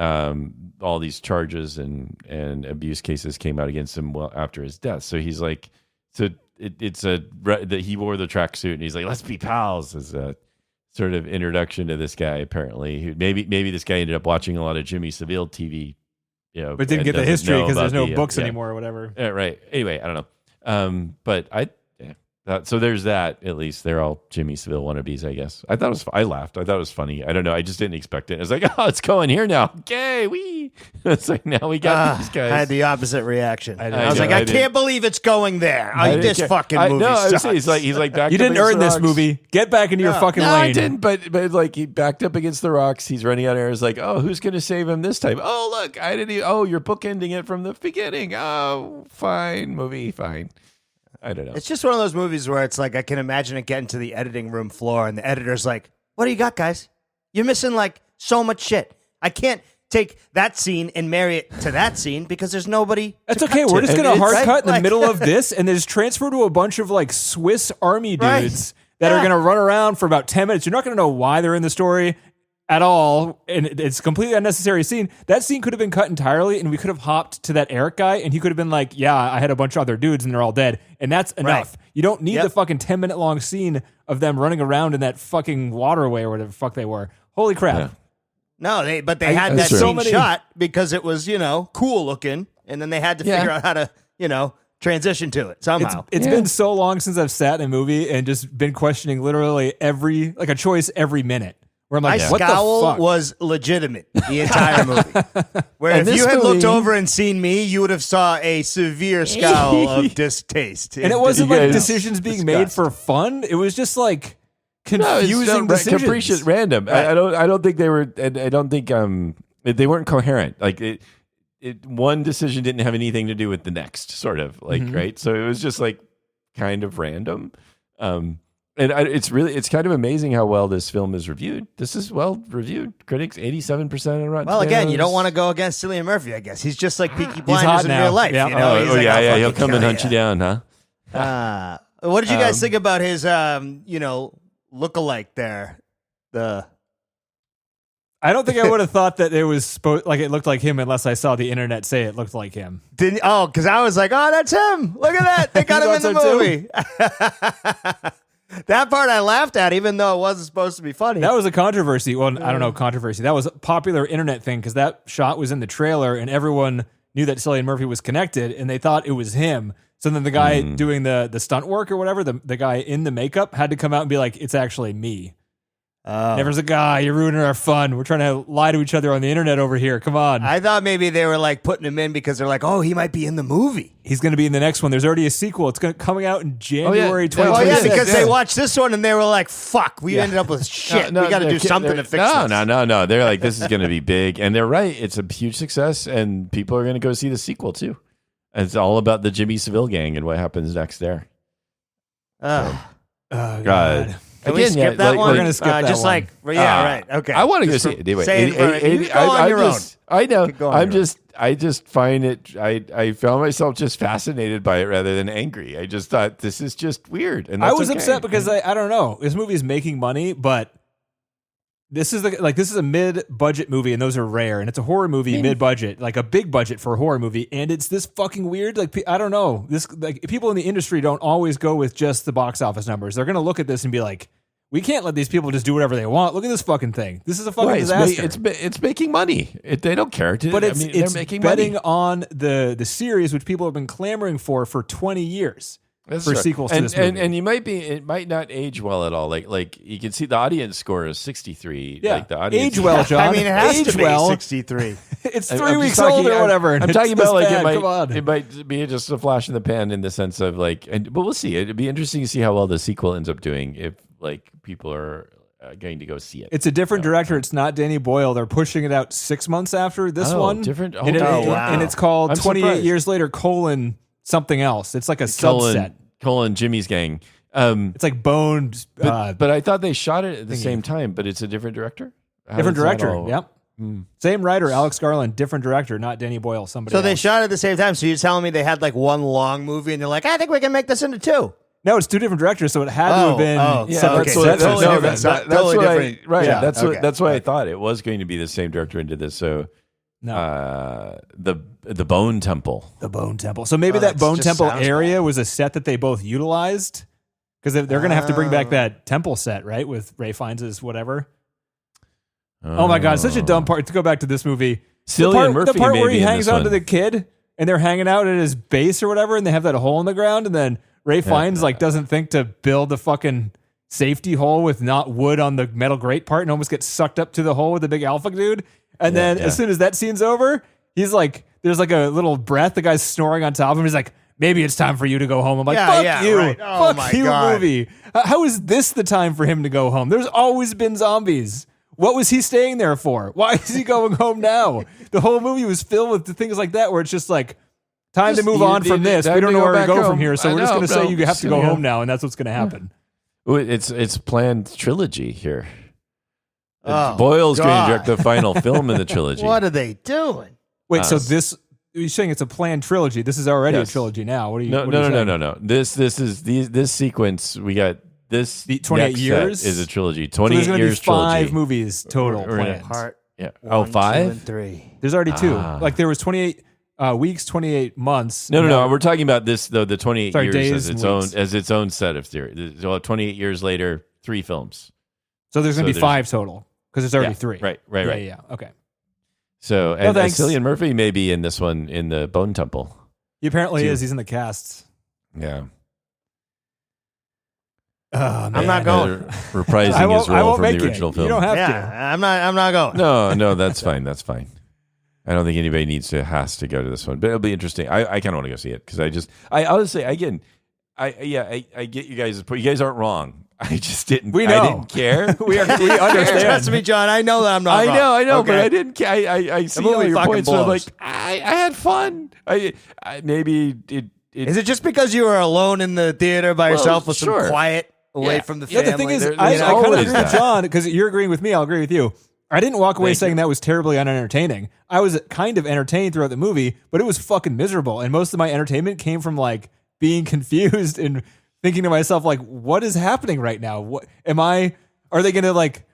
[SPEAKER 4] all these charges and abuse cases came out against him after his death. So he's like, that he wore the tracksuit and he's like, let's be pals, as a sort of introduction to this guy. Apparently, who maybe this guy ended up watching a lot of Jimmy Seville TV,
[SPEAKER 2] but didn't
[SPEAKER 4] and
[SPEAKER 2] get the
[SPEAKER 4] doesn't
[SPEAKER 2] history
[SPEAKER 4] know
[SPEAKER 2] because there's
[SPEAKER 4] about
[SPEAKER 2] no
[SPEAKER 4] the,
[SPEAKER 2] books
[SPEAKER 4] yeah.
[SPEAKER 2] anymore or whatever.
[SPEAKER 4] Yeah, right. Anyway, I don't know. But so there's that. At least they're all Jimmy Seville wannabes, I guess. I thought it was. I laughed. I thought it was funny. I don't know. I just didn't expect it. I was like, oh, it's going here now. Okay, It's like now we got these guys.
[SPEAKER 3] I had the opposite reaction. I was
[SPEAKER 4] know,
[SPEAKER 3] like,
[SPEAKER 4] I
[SPEAKER 3] I can't believe it's going there.
[SPEAKER 4] I
[SPEAKER 3] This
[SPEAKER 4] didn't care.
[SPEAKER 3] fucking movie
[SPEAKER 4] No, I was
[SPEAKER 3] sucks.
[SPEAKER 4] saying, he's like back.
[SPEAKER 2] You
[SPEAKER 4] up
[SPEAKER 2] didn't
[SPEAKER 4] against
[SPEAKER 2] earn
[SPEAKER 4] the
[SPEAKER 2] this
[SPEAKER 4] rocks.
[SPEAKER 2] movie. Get back into your fucking
[SPEAKER 4] No,
[SPEAKER 2] lane.
[SPEAKER 4] I didn't. But like he backed up against the rocks. He's running out of air. It's like, oh, who's gonna save him this time? Oh, look, I didn't. Oh, you're bookending it from the beginning. Oh, fine, movie, fine. I don't know.
[SPEAKER 3] It's just one of those movies where it's like I can imagine it getting to the editing room floor and the editor's like, "What do you got, guys? You're missing like so much shit. I can't take that scene and marry it to that scene because there's nobody."
[SPEAKER 2] That's
[SPEAKER 3] to
[SPEAKER 2] okay.
[SPEAKER 3] cut
[SPEAKER 2] We're
[SPEAKER 3] to.
[SPEAKER 2] just gonna
[SPEAKER 3] It's
[SPEAKER 2] hard
[SPEAKER 3] right,
[SPEAKER 2] cut in the
[SPEAKER 3] like-
[SPEAKER 2] middle of this, and then just transfer to a bunch of like Swiss Army
[SPEAKER 3] Right.
[SPEAKER 2] dudes that are
[SPEAKER 3] Yeah.
[SPEAKER 2] gonna run around for about 10 minutes. You're not gonna know why they're in the story at all, and it's a completely unnecessary scene. That scene could have been cut entirely, and we could have hopped to that Eric guy, and he could have been like, "Yeah, I had a bunch of other dudes, and they're all dead," and that's enough. You don't need
[SPEAKER 3] Yep.
[SPEAKER 2] the fucking 10-minute long scene of them running around in that fucking waterway or whatever the fuck they were. Holy crap!
[SPEAKER 4] Yeah.
[SPEAKER 3] No, they had that
[SPEAKER 4] That's true.
[SPEAKER 3] scene
[SPEAKER 2] So many-
[SPEAKER 3] shot because it was cool looking, and then they had to figure out how to transition to it somehow.
[SPEAKER 2] It's been so long since I've sat in a movie and just been questioning literally a choice every minute. Where I'm
[SPEAKER 3] My
[SPEAKER 2] like, what the
[SPEAKER 3] scowl
[SPEAKER 2] fuck?
[SPEAKER 3] was legitimate the entire movie. Where
[SPEAKER 4] And
[SPEAKER 3] if
[SPEAKER 4] this
[SPEAKER 3] you had looked
[SPEAKER 4] movie-
[SPEAKER 3] over and seen me, you would have saw a severe scowl of distaste.
[SPEAKER 2] And it wasn't
[SPEAKER 4] You
[SPEAKER 2] like
[SPEAKER 4] guys-
[SPEAKER 2] decisions being made for fun. It was just like
[SPEAKER 4] No, it's
[SPEAKER 2] confusing
[SPEAKER 4] not
[SPEAKER 2] decisions.
[SPEAKER 4] capricious, random.
[SPEAKER 3] Right.
[SPEAKER 4] I don't think they were. I don't think they weren't coherent. Like one decision didn't have anything to do with the next, sort of like right. So it was just like kind of random. It's kind of amazing how well this film is reviewed. This is well reviewed. Critics 87% on Rotten
[SPEAKER 3] Well, again, you
[SPEAKER 4] Tomatoes.
[SPEAKER 3] don't want to go against Cillian Murphy, I guess. He's just like Peaky
[SPEAKER 2] hot
[SPEAKER 3] Blinders in
[SPEAKER 2] now.
[SPEAKER 3] real life.
[SPEAKER 2] Yeah.
[SPEAKER 3] You know? He's like, I'll
[SPEAKER 4] He'll
[SPEAKER 3] fucking
[SPEAKER 4] come and
[SPEAKER 3] kill
[SPEAKER 4] hunt you down, huh?
[SPEAKER 3] What did you guys think about his, look-alike there?
[SPEAKER 2] I don't think I would have thought that it was it looked like him unless I saw the internet say it looked like him.
[SPEAKER 3] Because I was like, oh, that's him. Look at that. They got
[SPEAKER 2] You
[SPEAKER 3] him in the
[SPEAKER 2] thought so
[SPEAKER 3] movie. That part I laughed at, even though it wasn't supposed to be funny.
[SPEAKER 2] That was a controversy. Well, I don't know, controversy. That was a popular internet thing because that shot was in the trailer and everyone knew that Cillian Murphy was connected and they thought it was him. So then the guy doing the stunt work or whatever, the guy in the makeup had to come out and be like, it's actually me. Never's a guy. You're ruining our fun. We're trying to lie to each other on the internet over here. Come on.
[SPEAKER 3] I thought maybe they were like putting him in because they're like, oh, he might be in the movie.
[SPEAKER 2] He's going to be in the next one. There's already a sequel. It's coming out in January
[SPEAKER 3] Oh,
[SPEAKER 2] 2026.
[SPEAKER 3] yeah, because
[SPEAKER 4] Yeah.
[SPEAKER 3] they watched this one and they were like, fuck, we ended up with shit. We got to do something to fix this.
[SPEAKER 4] No. They're like, this is going to be big. And they're right. It's a huge success. And people are going to go see the sequel, too. And it's all about the Jimmy Seville gang and what happens next there.
[SPEAKER 3] Oh,
[SPEAKER 2] Oh,
[SPEAKER 4] God.
[SPEAKER 3] Can we skip that one?
[SPEAKER 2] We're gonna skip that
[SPEAKER 3] just
[SPEAKER 2] one.
[SPEAKER 3] like, right. Okay.
[SPEAKER 4] I want to go
[SPEAKER 3] Just
[SPEAKER 4] see it anyway.
[SPEAKER 3] say it in front of- you go on your own.
[SPEAKER 4] I know.
[SPEAKER 3] Go on your own.
[SPEAKER 4] I just find it. I found myself just fascinated by it rather than angry. I just thought this is just weird. And
[SPEAKER 2] I
[SPEAKER 4] that's
[SPEAKER 2] was
[SPEAKER 4] okay.
[SPEAKER 2] upset because I don't know. This movie is making money, but this is this is a mid-budget movie, and those are rare. And it's a horror movie, mid-budget, like a big budget for a horror movie, and it's this fucking weird. Like I don't know. This people in the industry don't always go with just the box office numbers. They're gonna look at this and be like, we can't let these people just do whatever they want. Look at this fucking thing. This is a fucking disaster.
[SPEAKER 4] It's making money. They don't care.
[SPEAKER 2] But
[SPEAKER 4] they're
[SPEAKER 2] it's
[SPEAKER 4] making
[SPEAKER 2] betting
[SPEAKER 4] money.
[SPEAKER 2] on the series, which people have been clamoring for 20 years.
[SPEAKER 4] That's
[SPEAKER 2] for
[SPEAKER 4] right.
[SPEAKER 2] sequels to this movie.
[SPEAKER 4] And it might not age well at all. Like you can see the audience score is 63.
[SPEAKER 2] Yeah,
[SPEAKER 4] like the audience
[SPEAKER 2] age well, John.
[SPEAKER 3] I mean, it has
[SPEAKER 2] age
[SPEAKER 3] to be
[SPEAKER 2] well.
[SPEAKER 3] 63.
[SPEAKER 2] It's
[SPEAKER 4] I'm
[SPEAKER 2] 3
[SPEAKER 4] just
[SPEAKER 2] weeks
[SPEAKER 4] talking-
[SPEAKER 2] old or whatever.
[SPEAKER 4] I'm
[SPEAKER 2] and
[SPEAKER 4] talking
[SPEAKER 2] it's this
[SPEAKER 4] about like
[SPEAKER 2] bad. Come on.
[SPEAKER 4] it might be just a flash in the pan in the sense of like, but we'll see. It'd be interesting to see how well the sequel ends up doing if like people are going to go see it.
[SPEAKER 2] It's a different director. It's not Danny Boyle. They're pushing it out 6 months after this one.
[SPEAKER 4] Different.
[SPEAKER 2] And,
[SPEAKER 3] wow.
[SPEAKER 2] and it's called
[SPEAKER 4] I'm
[SPEAKER 2] 28
[SPEAKER 4] surprised.
[SPEAKER 2] Years Later, something else. It's like a subset.
[SPEAKER 4] Colon Jimmy's Gang.
[SPEAKER 2] It's like boned.
[SPEAKER 4] But I thought they shot it at the same time, but it's a different director?
[SPEAKER 2] Different director. Yep. Same writer, Alex Garland. Different director, not Danny Boyle. Somebody
[SPEAKER 3] So they
[SPEAKER 2] else.
[SPEAKER 3] shot it at the same time. So you're telling me they had like one long movie and they're like, I think we can make this into two.
[SPEAKER 2] No, it's 2 different directors, so it had to have been
[SPEAKER 3] Yeah,
[SPEAKER 2] separate
[SPEAKER 3] okay.
[SPEAKER 2] sets.
[SPEAKER 3] Totally different.
[SPEAKER 4] that's
[SPEAKER 3] Totally
[SPEAKER 4] what
[SPEAKER 3] different.
[SPEAKER 4] right.
[SPEAKER 3] Yeah,
[SPEAKER 4] That's
[SPEAKER 3] okay.
[SPEAKER 4] that's why I thought it was going to be the same director into this. So
[SPEAKER 2] No.
[SPEAKER 4] the Bone Temple.
[SPEAKER 2] The Bone Temple. So maybe
[SPEAKER 3] Oh,
[SPEAKER 2] that
[SPEAKER 3] that
[SPEAKER 2] Bone
[SPEAKER 3] just
[SPEAKER 2] Temple
[SPEAKER 3] sounds
[SPEAKER 2] area was a set that they both utilized because they're going to have to bring back that temple set, right? With Ray Fiennes' whatever. Oh my God, such a dumb part to go back to this movie.
[SPEAKER 4] Cillian Murphy
[SPEAKER 2] the part
[SPEAKER 4] may
[SPEAKER 2] where
[SPEAKER 4] be
[SPEAKER 2] he
[SPEAKER 4] in
[SPEAKER 2] hangs
[SPEAKER 4] this
[SPEAKER 2] on to
[SPEAKER 4] one.
[SPEAKER 2] the kid and they're hanging out at his base or whatever, and they have that hole in the ground, and then Ray Fiennes doesn't think to build the fucking safety hole with not wood on the metal grate part and almost gets sucked up to the hole with the big alpha dude. And then as soon as that scene's over, he's like, there's like a little breath. The guy's snoring on top of him. He's like, maybe it's time for you to go home. I'm like, fuck you.
[SPEAKER 3] right. Oh
[SPEAKER 2] Fuck
[SPEAKER 3] my
[SPEAKER 2] you,
[SPEAKER 3] God.
[SPEAKER 2] movie. How is this the time for him to go home? There's always been zombies. What was he staying there for? Why is he going home now? The whole movie was filled with things like that where it's just like, time to move on from this. We don't know where to go from here, so we're just going to say you have to go home now, and that's what's going to happen.
[SPEAKER 4] Ooh, it's planned trilogy here.
[SPEAKER 3] Oh,
[SPEAKER 4] Boyle's going
[SPEAKER 3] God.
[SPEAKER 4] to direct the final film in the trilogy.
[SPEAKER 3] What are they doing?
[SPEAKER 2] Wait, so this you're saying it's a planned trilogy? This is already
[SPEAKER 4] Yes.
[SPEAKER 2] a trilogy now. What are you?
[SPEAKER 4] No,
[SPEAKER 2] what are you saying?
[SPEAKER 4] no. This sequence we got. This
[SPEAKER 2] The 28
[SPEAKER 4] next
[SPEAKER 2] years?
[SPEAKER 4] set is a trilogy.
[SPEAKER 2] So
[SPEAKER 4] 28
[SPEAKER 2] there's going to be
[SPEAKER 4] years
[SPEAKER 2] 5
[SPEAKER 4] trilogy.
[SPEAKER 2] movies total
[SPEAKER 4] We're gonna-
[SPEAKER 2] planned.
[SPEAKER 3] Part
[SPEAKER 4] Yeah.
[SPEAKER 3] 1, 2,
[SPEAKER 4] 5?
[SPEAKER 3] and 3.
[SPEAKER 2] There's already 2.
[SPEAKER 4] Ah.
[SPEAKER 2] Like there was 28 weeks, 28 months.
[SPEAKER 4] No. We're talking about this though. The 28
[SPEAKER 2] Sorry,
[SPEAKER 4] years
[SPEAKER 2] days
[SPEAKER 4] as
[SPEAKER 2] and
[SPEAKER 4] its own set of theory. So 28 years later, 3 films.
[SPEAKER 2] So there's going to
[SPEAKER 4] So
[SPEAKER 2] be 5 total because there's already 3.
[SPEAKER 4] Right.
[SPEAKER 2] Yeah. Okay.
[SPEAKER 4] So and
[SPEAKER 2] thanks.
[SPEAKER 4] Cillian Murphy may be in this one in the Bone Temple.
[SPEAKER 2] He apparently
[SPEAKER 4] 2.
[SPEAKER 2] is. He's in the cast.
[SPEAKER 4] Yeah.
[SPEAKER 2] Oh, man.
[SPEAKER 3] I'm not going.
[SPEAKER 4] Reprising his role from
[SPEAKER 2] make
[SPEAKER 4] the original
[SPEAKER 2] it.
[SPEAKER 4] film.
[SPEAKER 2] You don't have to.
[SPEAKER 3] Yeah, I'm not going.
[SPEAKER 4] No, that's fine. That's fine. I don't think anybody has to go to this one, but it'll be interesting. I kind of want to go see it because I honestly, again, I get you guys. You guys aren't wrong. I just didn't.
[SPEAKER 2] We know.
[SPEAKER 4] I didn't care.
[SPEAKER 2] we understand.
[SPEAKER 3] Trust me, John. I know that I'm not.
[SPEAKER 4] I know,
[SPEAKER 3] Okay.
[SPEAKER 4] but I didn't care. I see all
[SPEAKER 3] movie
[SPEAKER 4] your
[SPEAKER 3] fucking
[SPEAKER 4] points. But I'm
[SPEAKER 3] blows.
[SPEAKER 4] like, I had fun. I maybe it.
[SPEAKER 3] Is it just because you were alone in the theater by yourself with
[SPEAKER 4] sure.
[SPEAKER 3] some quiet away
[SPEAKER 4] Yeah.
[SPEAKER 3] from the
[SPEAKER 2] Yeah,
[SPEAKER 3] family?
[SPEAKER 2] the thing is,
[SPEAKER 4] There's
[SPEAKER 2] I kind of
[SPEAKER 4] always
[SPEAKER 2] agree with
[SPEAKER 4] that.
[SPEAKER 2] John because you're agreeing with me. I'll agree with you. I didn't walk away
[SPEAKER 4] Thank
[SPEAKER 2] saying
[SPEAKER 4] you.
[SPEAKER 2] that was terribly unentertaining. I was kind of entertained throughout the movie, but it was fucking miserable. And most of my entertainment came from like being confused and thinking to myself, like, what is happening right now? What are they going to like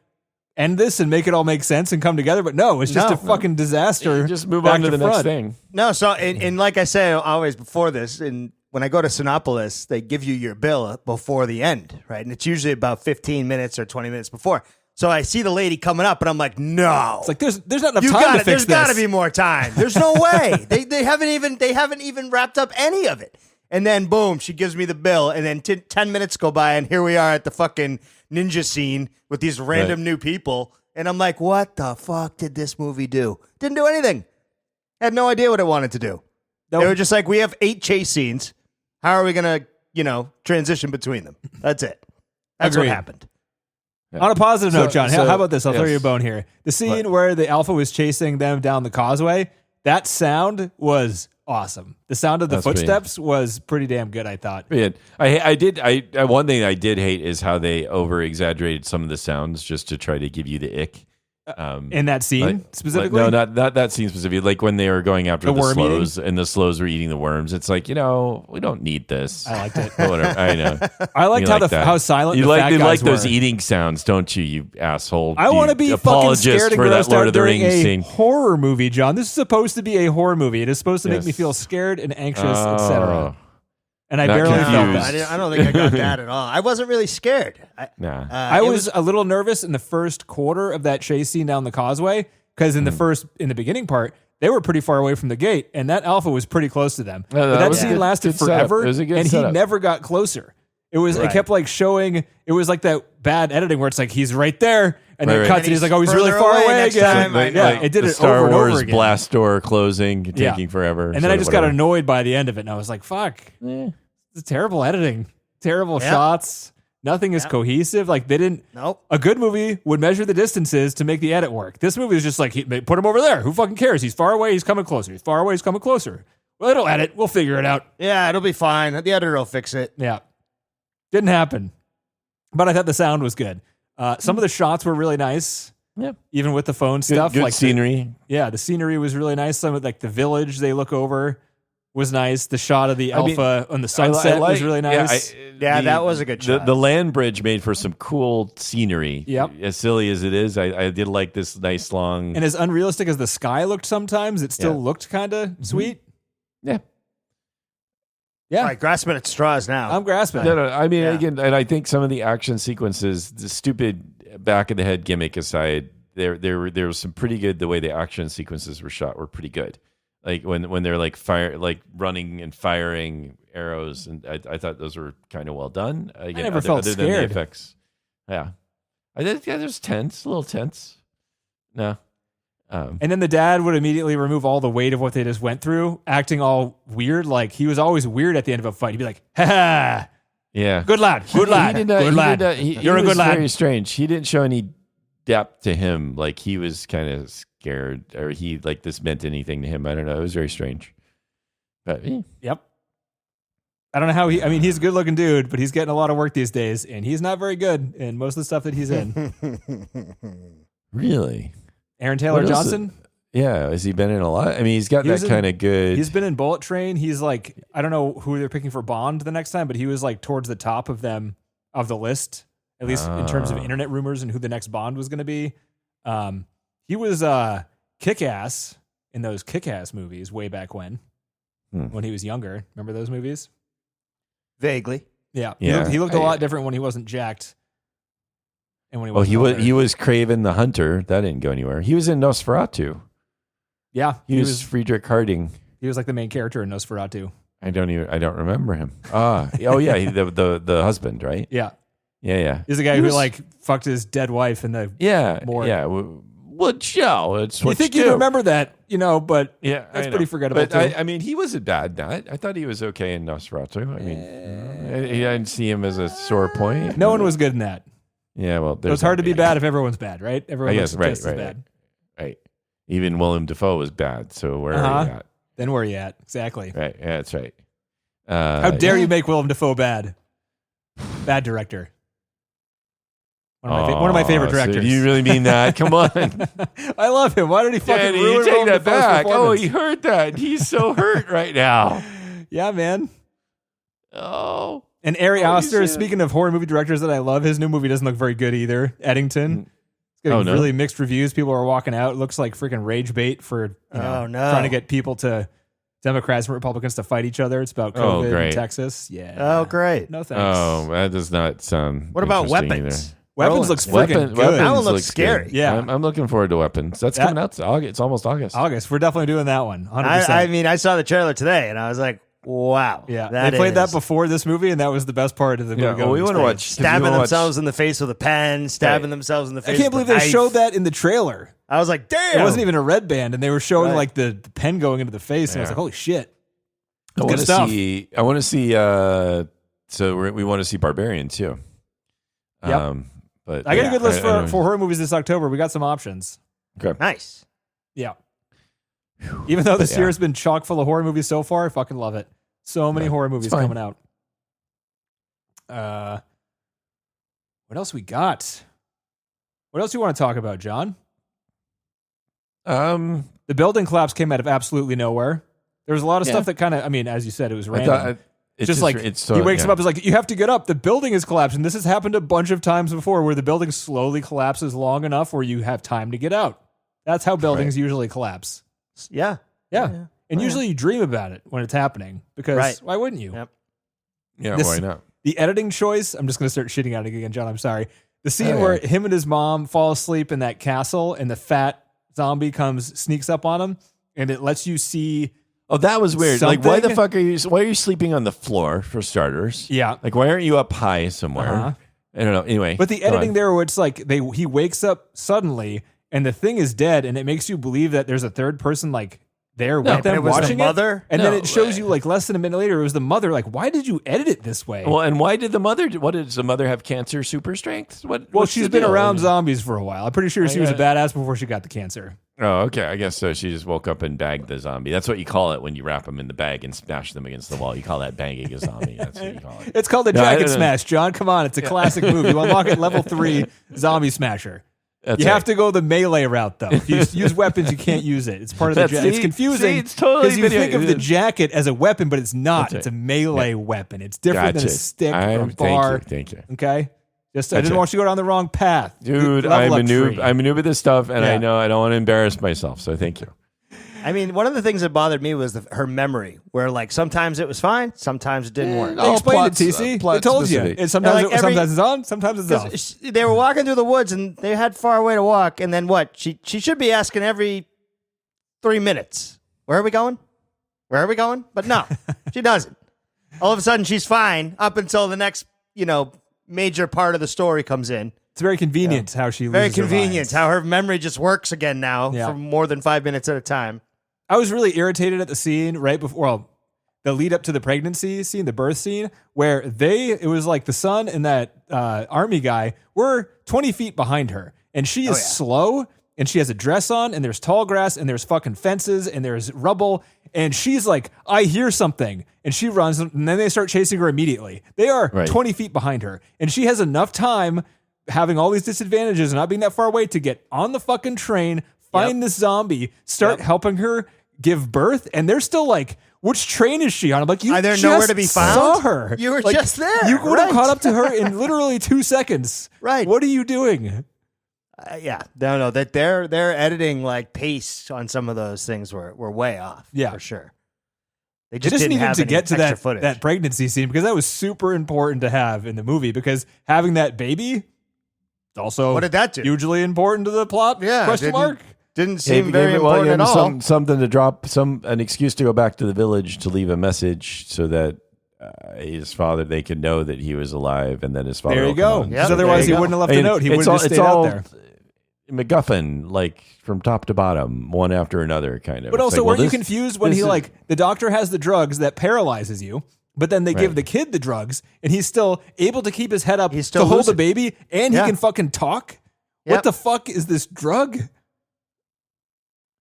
[SPEAKER 2] end this and make it all make sense and come together? But no, it's just
[SPEAKER 3] No.
[SPEAKER 2] a fucking disaster.
[SPEAKER 4] Just move
[SPEAKER 2] back
[SPEAKER 4] on to the next
[SPEAKER 2] front.
[SPEAKER 4] thing.
[SPEAKER 3] No, so and like I say always before this, and when I go to Sinopolis, they give you your bill before the end, right? And it's usually about 15 minutes or 20 minutes before. So I see the lady coming up, and I'm like, no.
[SPEAKER 2] It's like there's not enough
[SPEAKER 3] You
[SPEAKER 2] time
[SPEAKER 3] got
[SPEAKER 2] to
[SPEAKER 3] it.
[SPEAKER 2] fix
[SPEAKER 3] There's got to
[SPEAKER 2] this.
[SPEAKER 3] be more time. There's no way. They haven't even wrapped up any of it. And then boom, she gives me the bill, and then 10 minutes go by, and here we are at the fucking ninja scene with these random new people, and I'm like, what the fuck did this movie do? Didn't do anything. Had no idea what it wanted to do.
[SPEAKER 2] No.
[SPEAKER 3] They were just like, we have 8 chase scenes. How are we gonna, transition between them? That's it. That's
[SPEAKER 2] Agreed.
[SPEAKER 3] what happened.
[SPEAKER 2] On a positive note, John,
[SPEAKER 4] so-
[SPEAKER 2] how about this? I'll throw
[SPEAKER 4] yes.
[SPEAKER 2] you a bone here. The scene where the alpha was chasing them down the causeway, that sound was awesome. The sound of the
[SPEAKER 4] That's pretty-
[SPEAKER 2] footsteps was pretty damn good, I thought.
[SPEAKER 4] Yeah, one thing I did hate is how they over exaggerated some of the sounds just to try to give you the ick.
[SPEAKER 2] In that scene specifically?
[SPEAKER 4] no, not that scene specifically. Like when they were going after
[SPEAKER 2] The
[SPEAKER 4] the
[SPEAKER 2] worm
[SPEAKER 4] slows and the slows were eating the worms. It's like, we don't need this.
[SPEAKER 2] I liked it.
[SPEAKER 4] But whatever. I know.
[SPEAKER 2] I liked
[SPEAKER 4] You
[SPEAKER 2] how
[SPEAKER 4] like that.
[SPEAKER 2] how silent
[SPEAKER 4] You
[SPEAKER 2] the fat
[SPEAKER 4] like
[SPEAKER 2] guys
[SPEAKER 4] those
[SPEAKER 2] were.
[SPEAKER 4] eating sounds, don't you? You asshole.
[SPEAKER 2] I want to be fucking
[SPEAKER 4] apologist
[SPEAKER 2] scared and
[SPEAKER 4] for that
[SPEAKER 2] grossed
[SPEAKER 4] Lord
[SPEAKER 2] out
[SPEAKER 4] of the
[SPEAKER 2] during
[SPEAKER 4] Rings
[SPEAKER 2] a
[SPEAKER 4] scene.
[SPEAKER 2] horror movie, John. This is supposed to be a horror movie. It is supposed to make me
[SPEAKER 4] Yes.
[SPEAKER 2] feel scared and anxious,
[SPEAKER 4] Oh.
[SPEAKER 2] etc. And I
[SPEAKER 4] Not
[SPEAKER 2] barely felt
[SPEAKER 4] confused.
[SPEAKER 2] that.
[SPEAKER 3] I don't think I got that at all. I wasn't really scared.
[SPEAKER 4] Nah.
[SPEAKER 2] I
[SPEAKER 3] It
[SPEAKER 2] was a little nervous in the first quarter of that chase scene down the causeway because in the beginning part, they were pretty far away from the gate, and that alpha was pretty close to them.
[SPEAKER 4] No,
[SPEAKER 2] but that
[SPEAKER 4] was a
[SPEAKER 2] scene
[SPEAKER 4] good-
[SPEAKER 2] lasted
[SPEAKER 4] good setup.
[SPEAKER 2] forever,
[SPEAKER 4] It was a good
[SPEAKER 2] and he
[SPEAKER 4] setup.
[SPEAKER 2] never got closer. It kept like showing. It was like that bad editing where it's like he's right there, and then
[SPEAKER 4] Right,
[SPEAKER 2] it
[SPEAKER 4] right.
[SPEAKER 2] cuts, and he's like, oh, he's
[SPEAKER 3] Further
[SPEAKER 2] really far
[SPEAKER 3] away
[SPEAKER 2] away
[SPEAKER 3] next
[SPEAKER 2] again.
[SPEAKER 3] time, I know.
[SPEAKER 2] Yeah, it did
[SPEAKER 4] the
[SPEAKER 2] it
[SPEAKER 4] Star
[SPEAKER 2] over and
[SPEAKER 4] Wars
[SPEAKER 2] over again.
[SPEAKER 4] blast door closing,
[SPEAKER 2] Yeah.
[SPEAKER 4] taking forever.
[SPEAKER 2] And then I just got
[SPEAKER 4] whatever.
[SPEAKER 2] annoyed by the end of it, and I was like, fuck, it's terrible editing, terrible
[SPEAKER 3] Yep.
[SPEAKER 2] shots. Nothing is cohesive. Like they didn't.
[SPEAKER 3] Nope.
[SPEAKER 2] A good movie would measure the distances to make the edit work. This movie is just like, put him over there. Who fucking cares? He's far away. He's coming closer. He's far away. He's coming closer. Well, it'll edit. We'll figure it out.
[SPEAKER 3] Yeah, it'll be fine. The editor will fix it.
[SPEAKER 2] Yeah. Didn't happen. But I thought the sound was good. Some of the shots were really nice.
[SPEAKER 4] Yep.
[SPEAKER 2] Even with the phone stuff.
[SPEAKER 4] Good
[SPEAKER 2] like
[SPEAKER 4] scenery.
[SPEAKER 2] the scenery was really nice. Some of like the village they look over was nice. The shot of the Alpha on the sunset was really nice.
[SPEAKER 3] Yeah, that was a good shot.
[SPEAKER 4] The land bridge made for some cool scenery.
[SPEAKER 2] Yep.
[SPEAKER 4] As silly as it is, I did like this nice long.
[SPEAKER 2] And as unrealistic as the sky looked sometimes, it still
[SPEAKER 4] Yeah.
[SPEAKER 2] looked kind of sweet.
[SPEAKER 4] Yeah.
[SPEAKER 2] Yeah.
[SPEAKER 3] All right, grasping at straws now.
[SPEAKER 2] I'm grasping.
[SPEAKER 4] No, I mean,
[SPEAKER 3] Yeah.
[SPEAKER 4] again, and I think some of the action sequences, the stupid back of the head gimmick aside, there was some pretty good. The way the action sequences were shot were pretty good. Like when they're like running and firing arrows, and I thought those were kind of well done. Again,
[SPEAKER 2] never felt
[SPEAKER 4] other than
[SPEAKER 2] scared.
[SPEAKER 4] the effects. Yeah, I did. Yeah, there's tense, a little tense. No.
[SPEAKER 2] And then the dad would immediately remove all the weight of what they just went through, acting all weird. Like he was always weird at the end of a fight. He'd be like, "Ha ha,
[SPEAKER 4] Yeah.
[SPEAKER 2] good lad, good lad, good lad. You're a
[SPEAKER 4] was
[SPEAKER 2] good lad."
[SPEAKER 4] Very strange. He didn't show any depth to him. Like he was kind of scared, or he like this meant anything to him. I don't know. It was very strange. But
[SPEAKER 2] Yep. I don't know how he. I mean, he's a good-looking dude, but he's getting a lot of work these days, and he's not very good in most of the stuff that he's in.
[SPEAKER 4] really,
[SPEAKER 2] Aaron Taylor
[SPEAKER 4] What else?
[SPEAKER 2] Johnson.
[SPEAKER 4] Yeah, has he been in a lot? I mean, he's got
[SPEAKER 2] He was
[SPEAKER 4] that
[SPEAKER 2] in-
[SPEAKER 4] kind of good.
[SPEAKER 2] He's been in Bullet Train. He's like, I don't know who they're picking for Bond the next time, but he was like towards the top of the list, at least in terms of internet rumors and who the next Bond was going to be. He was Kick-Ass in those Kick-Ass movies way back when he was younger. Remember those movies?
[SPEAKER 3] Vaguely.
[SPEAKER 2] Yeah.
[SPEAKER 4] Yeah.
[SPEAKER 2] He looked a lot different when he wasn't jacked. And when he
[SPEAKER 4] Oh,
[SPEAKER 2] was
[SPEAKER 4] he was Craven the Hunter. That didn't go anywhere. He was in Nosferatu.
[SPEAKER 2] Yeah,
[SPEAKER 4] He was Friedrich Harding.
[SPEAKER 2] he was like the main character in Nosferatu.
[SPEAKER 4] I don't remember him. Oh yeah, the husband, right?
[SPEAKER 2] Yeah.
[SPEAKER 4] Yeah.
[SPEAKER 2] He's the guy
[SPEAKER 4] He
[SPEAKER 2] who
[SPEAKER 4] was-
[SPEAKER 2] like fucked his dead wife in the
[SPEAKER 4] Yeah,
[SPEAKER 2] More.
[SPEAKER 4] yeah. Well, Joe, it's
[SPEAKER 2] You
[SPEAKER 4] what
[SPEAKER 2] think
[SPEAKER 4] you
[SPEAKER 2] you
[SPEAKER 4] do.
[SPEAKER 2] remember that, but
[SPEAKER 4] Yeah,
[SPEAKER 2] that's
[SPEAKER 4] I know.
[SPEAKER 2] pretty forgettable
[SPEAKER 4] But
[SPEAKER 2] too.
[SPEAKER 4] I mean, he wasn't bad. I thought he was okay in Nosferatu. I mean, I didn't see him as a sore point.
[SPEAKER 2] No one was good in that.
[SPEAKER 4] Yeah, well,
[SPEAKER 2] So it's hard to be bad if everyone's bad, right? Everyone
[SPEAKER 4] I
[SPEAKER 2] looks
[SPEAKER 4] guess, right,
[SPEAKER 2] just as
[SPEAKER 4] right,
[SPEAKER 2] bad.
[SPEAKER 4] Right. Even Willem Dafoe was bad. So where are
[SPEAKER 2] Uh-huh.
[SPEAKER 4] you at?
[SPEAKER 2] Then where are you at? Exactly.
[SPEAKER 4] Right. Yeah, that's right.
[SPEAKER 2] How dare you make Willem Dafoe bad? Bad director. One of my favorite
[SPEAKER 4] So
[SPEAKER 2] directors.
[SPEAKER 4] do you really mean that? Come on.
[SPEAKER 2] I love him. Why did he fucking
[SPEAKER 4] Danny,
[SPEAKER 2] ruin
[SPEAKER 4] you take
[SPEAKER 2] Willem
[SPEAKER 4] that
[SPEAKER 2] Dafoe's
[SPEAKER 4] back. Oh,
[SPEAKER 2] performance?
[SPEAKER 4] he heard that. He's so hurt right now.
[SPEAKER 2] Yeah, man.
[SPEAKER 4] Oh.
[SPEAKER 2] And Ari
[SPEAKER 4] Oh, you
[SPEAKER 2] Aster,
[SPEAKER 4] see it?
[SPEAKER 2] speaking of horror movie directors that I love, his new movie doesn't look very good either. Eddington. It's getting
[SPEAKER 4] Oh, no?
[SPEAKER 2] really mixed reviews. People are walking out. It looks like freaking rage bait for
[SPEAKER 3] Oh, no.
[SPEAKER 2] trying to get people to Democrats and Republicans to fight each other. It's about
[SPEAKER 4] Oh,
[SPEAKER 2] COVID in
[SPEAKER 4] great.
[SPEAKER 2] Texas. Yeah.
[SPEAKER 3] Oh, great.
[SPEAKER 2] No thanks.
[SPEAKER 4] Oh, that does not sound.
[SPEAKER 3] What about
[SPEAKER 4] interesting
[SPEAKER 3] weapons?
[SPEAKER 4] either.
[SPEAKER 2] Weapons looks freaking
[SPEAKER 4] Weapons
[SPEAKER 2] good.
[SPEAKER 3] That one looks
[SPEAKER 4] looks
[SPEAKER 3] scary.
[SPEAKER 4] good.
[SPEAKER 2] Yeah.
[SPEAKER 4] I'm looking forward to Weapons. That's
[SPEAKER 2] That-
[SPEAKER 4] coming out. It's almost August.
[SPEAKER 2] August. We're definitely doing that one. 100%.
[SPEAKER 3] I mean, I saw the trailer today and I was like, wow.
[SPEAKER 2] yeah. They played that before this movie, and that was the best part of the movie.
[SPEAKER 4] Yeah, well, we want to watch.
[SPEAKER 3] Stabbing themselves in the face with a pen, stabbing
[SPEAKER 4] Right.
[SPEAKER 3] themselves in the
[SPEAKER 2] I
[SPEAKER 3] face
[SPEAKER 2] can't
[SPEAKER 3] with
[SPEAKER 2] believe
[SPEAKER 3] a
[SPEAKER 2] they
[SPEAKER 3] knife.
[SPEAKER 2] showed that in the trailer.
[SPEAKER 3] I was like, damn.
[SPEAKER 2] It wasn't even a red band, and they were showing
[SPEAKER 3] Right.
[SPEAKER 2] like the pen going into the face, and I was
[SPEAKER 4] Yeah.
[SPEAKER 2] like, holy shit.
[SPEAKER 4] I
[SPEAKER 2] Good
[SPEAKER 4] want to
[SPEAKER 2] stuff.
[SPEAKER 4] see. I want to see. So we want to see Barbarian too.
[SPEAKER 2] Yep.
[SPEAKER 4] But
[SPEAKER 2] I got
[SPEAKER 4] yeah,
[SPEAKER 2] a good list
[SPEAKER 4] I don't
[SPEAKER 2] for horror movies this October. We got some options.
[SPEAKER 4] know. Okay.
[SPEAKER 3] Nice.
[SPEAKER 2] Yeah. Even though this year has been chock full of horror movies so far, I fucking love it. So many horror movies coming out. What else we got? What else do you want to talk about, John? The building collapse came out of absolutely nowhere. There was a lot of stuff that kind of, as you said, it was random. It's just like, he wakes him up, is like, you have to get up. The building is collapsing. This has happened a bunch of times before where the building slowly collapses long enough where you have time to get out. That's how buildings usually collapse.
[SPEAKER 3] Yeah.
[SPEAKER 2] And usually you dream about it when it's happening because why wouldn't you?
[SPEAKER 3] Yep.
[SPEAKER 4] Yeah, why not?
[SPEAKER 2] The editing choice, I'm just going to start shitting on it again, John. I'm sorry. The scene where him and his mom fall asleep in that castle and the fat zombie sneaks up on him and it lets you see.
[SPEAKER 4] Oh, that was weird.
[SPEAKER 2] Something?
[SPEAKER 4] Like, why are you sleeping on the floor, for starters?
[SPEAKER 2] Yeah.
[SPEAKER 4] Like, why aren't you up high somewhere? I don't know. Anyway.
[SPEAKER 2] But the editing there, where it's like he wakes up suddenly and the thing is dead and it makes you believe that there's a third person like there with them watching
[SPEAKER 3] the mother?
[SPEAKER 2] And then it shows you like less than a minute later, it was the mother. Like, why did you edit it this way?
[SPEAKER 4] Well, and why did does the mother have cancer super strength?
[SPEAKER 2] Well, she's been around zombies for a while. I'm pretty sure she was a badass before she got the cancer.
[SPEAKER 4] Oh, okay. I guess so. She just woke up and bagged the zombie. That's what you call it when you wrap them in the bag and smash them against the wall. You call that banging a zombie. That's what you call it.
[SPEAKER 2] It's called a jacket smash, John. Come on. It's a classic move. You unlock it level 3 zombie smasher. You have to go the melee route, though. If you use weapons, you can't use it. It's part of the jacket. It's confusing
[SPEAKER 4] it's totally
[SPEAKER 2] because you think of the jacket as a weapon, but it's not. It's a melee weapon. It's different than a stick or a bar.
[SPEAKER 4] Thank you.
[SPEAKER 2] Okay? I didn't want you to go down the wrong path.
[SPEAKER 4] Dude, I'm a noob at this stuff, and I know I don't want to embarrass myself, so thank you.
[SPEAKER 3] One of the things that bothered me was her memory, where like sometimes it was fine, sometimes it didn't work.
[SPEAKER 2] They explained it, TC. They told you. Sometimes it's on, sometimes it's off.
[SPEAKER 3] They were walking through the woods and they had far away to walk, and then what? She should be asking every 3 minutes, "Where are we going? Where are we going?" But no, she doesn't. All of a sudden, she's fine up until the next, major part of the story comes in.
[SPEAKER 2] It's very convenient how she loses
[SPEAKER 3] Very convenient
[SPEAKER 2] her lines.
[SPEAKER 3] how her memory just works again now for more than 5 minutes at a time.
[SPEAKER 2] I was really irritated at the scene right before, the lead up to the pregnancy scene, the birth scene, where it was like the son and that army guy were 20 feet behind her. And she is slow, and she has a dress on, and there's tall grass, and there's fucking fences, and there's rubble. And she's like, I hear something. And she runs, and then they start chasing her immediately. They are 20 feet behind her. And she has enough time, having all these disadvantages and not being that far away, to get on the fucking train, find this zombie, start helping her give birth, and they're still like, which train is she on? I'm like, you
[SPEAKER 3] they're
[SPEAKER 2] just
[SPEAKER 3] nowhere to be found?
[SPEAKER 2] saw her.
[SPEAKER 3] You were
[SPEAKER 2] like,
[SPEAKER 3] just there.
[SPEAKER 2] You would have caught up to her in literally 2 seconds.
[SPEAKER 3] Right.
[SPEAKER 2] What are you doing?
[SPEAKER 3] No, that their editing like pace on some of those things were way off. For sure. They just
[SPEAKER 2] needed
[SPEAKER 3] have
[SPEAKER 2] to get to
[SPEAKER 3] footage.
[SPEAKER 2] that pregnancy scene because that was super important to have in the movie, because having that baby is also
[SPEAKER 3] what did that do?
[SPEAKER 2] Hugely important to the plot. Question mark.
[SPEAKER 3] Didn't seem very important at all.
[SPEAKER 4] Something to drop, an excuse to go back to the village to leave a message so that his father, they could know that he was alive, and then his father.
[SPEAKER 2] There you go. Because otherwise, he wouldn't have left a note. He would have just stayed out there.
[SPEAKER 4] MacGuffin, like from top to bottom, one after another, kind of.
[SPEAKER 2] But also, weren't you confused when the doctor has the drugs that paralyzes you, but then they give the kid the drugs, and he's still able to keep his head up to hold the baby, and he can fucking talk?
[SPEAKER 3] Yep.
[SPEAKER 2] What the fuck is this drug?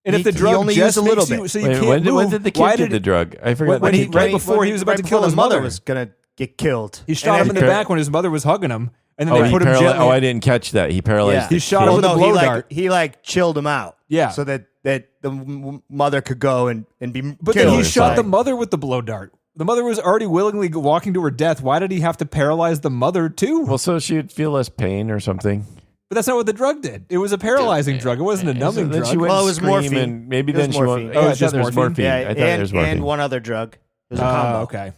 [SPEAKER 2] And if the drug
[SPEAKER 3] only
[SPEAKER 2] just
[SPEAKER 3] used a little
[SPEAKER 2] makes
[SPEAKER 3] bit.
[SPEAKER 2] so you can't move,
[SPEAKER 4] when did the kid get the drug? I forgot.
[SPEAKER 2] Right before he was about to kill his mother,
[SPEAKER 3] was gonna get killed.
[SPEAKER 2] He shot him in the back when his mother was hugging him, and then they put him gently.
[SPEAKER 4] Oh, I didn't catch that. He paralyzed.
[SPEAKER 2] He shot him with a blow dart.
[SPEAKER 3] He chilled him out.
[SPEAKER 2] Yeah,
[SPEAKER 3] so that the mother could go and be.
[SPEAKER 2] But
[SPEAKER 3] killed.
[SPEAKER 2] then he shot the mother with the blow dart. The mother was already willingly walking to her death. Why did he have to paralyze the mother too?
[SPEAKER 4] Well, so she'd feel less pain or something.
[SPEAKER 2] But that's not what the drug did. It was a paralyzing drug. It wasn't a numbing drug.
[SPEAKER 3] It was morphine.
[SPEAKER 4] Maybe then she went.
[SPEAKER 2] Oh, it was just morphine.
[SPEAKER 3] Yeah,
[SPEAKER 4] I thought there was morphine.
[SPEAKER 3] And one other drug. It was a combo.
[SPEAKER 2] Okay.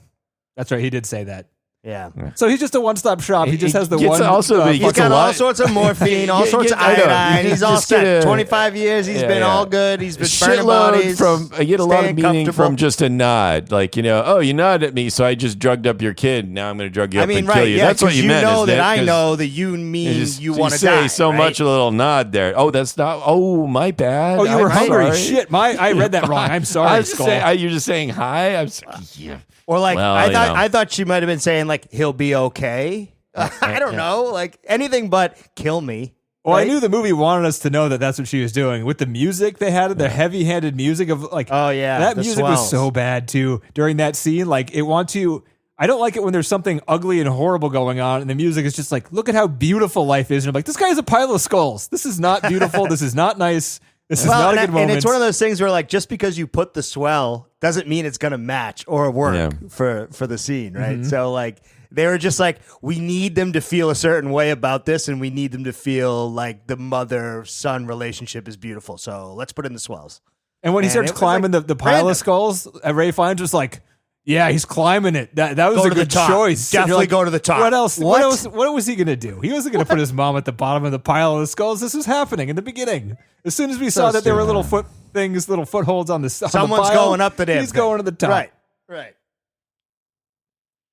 [SPEAKER 2] That's right. He did say that.
[SPEAKER 3] Yeah.
[SPEAKER 2] So he's just a one-stop shop. He just has the
[SPEAKER 4] gets
[SPEAKER 2] one.
[SPEAKER 4] also
[SPEAKER 3] he's got all sorts of morphine, all sorts of iodine. He's all set. 25 years. He's been all good. He's been burning bodies.
[SPEAKER 4] I get a lot of meaning from just a nod. Like, oh, you nodded at me, so I just drugged up your kid. Now I'm going to drug you up and kill you.
[SPEAKER 3] Yeah,
[SPEAKER 4] that's what you meant.
[SPEAKER 3] Know that I know that you mean you want to die.
[SPEAKER 4] You say so much a little nod there. Oh, that's not. Oh, my bad.
[SPEAKER 2] Oh, you were hungry. Shit, I read that wrong. I'm sorry, Skull.
[SPEAKER 4] You're just saying hi. I'm sorry. Yeah.
[SPEAKER 3] Or I thought she might have been saying like he'll be okay. I don't know, like anything but kill me.
[SPEAKER 2] Well,
[SPEAKER 3] right?
[SPEAKER 2] I knew the movie wanted us to know that that's what she was doing with the music they had, the heavy-handed music of like.
[SPEAKER 3] Oh yeah,
[SPEAKER 2] that
[SPEAKER 3] the
[SPEAKER 2] music was
[SPEAKER 3] swells.
[SPEAKER 2] so bad too during that scene. Like it wants to. I don't like it when there's something ugly and horrible going on, and the music is just like, look at how beautiful life is. And I'm like, this guy's a pile of skulls. This is not beautiful. This is not nice. This is not a good moment.
[SPEAKER 3] And it's one of those things where like just because you put the swell doesn't mean it's gonna match or work for the scene, right?
[SPEAKER 2] Mm-hmm.
[SPEAKER 3] So like they were just like, we need them to feel a certain way about this, and we need them to feel like the mother-son relationship is beautiful. So let's put in the swells.
[SPEAKER 2] And when he
[SPEAKER 3] And
[SPEAKER 2] starts
[SPEAKER 3] it was,
[SPEAKER 2] climbing
[SPEAKER 3] like,
[SPEAKER 2] the pile
[SPEAKER 3] random.
[SPEAKER 2] of skulls, Ray Fiennes was like, yeah, he's climbing it. That was
[SPEAKER 3] Go
[SPEAKER 2] a
[SPEAKER 3] to the
[SPEAKER 2] good
[SPEAKER 3] top.
[SPEAKER 2] choice. And you're
[SPEAKER 3] Definitely
[SPEAKER 2] like,
[SPEAKER 3] go to the top.
[SPEAKER 2] What else?
[SPEAKER 3] What?
[SPEAKER 2] What was he gonna do? He wasn't gonna put his mom at the bottom of the pile of the skulls. This was happening in the beginning. As soon as we saw that there were little little footholds on the
[SPEAKER 3] Someone's
[SPEAKER 2] on the pile,
[SPEAKER 3] going up the damn
[SPEAKER 2] he's
[SPEAKER 3] thing.
[SPEAKER 2] going to the top.
[SPEAKER 3] Right.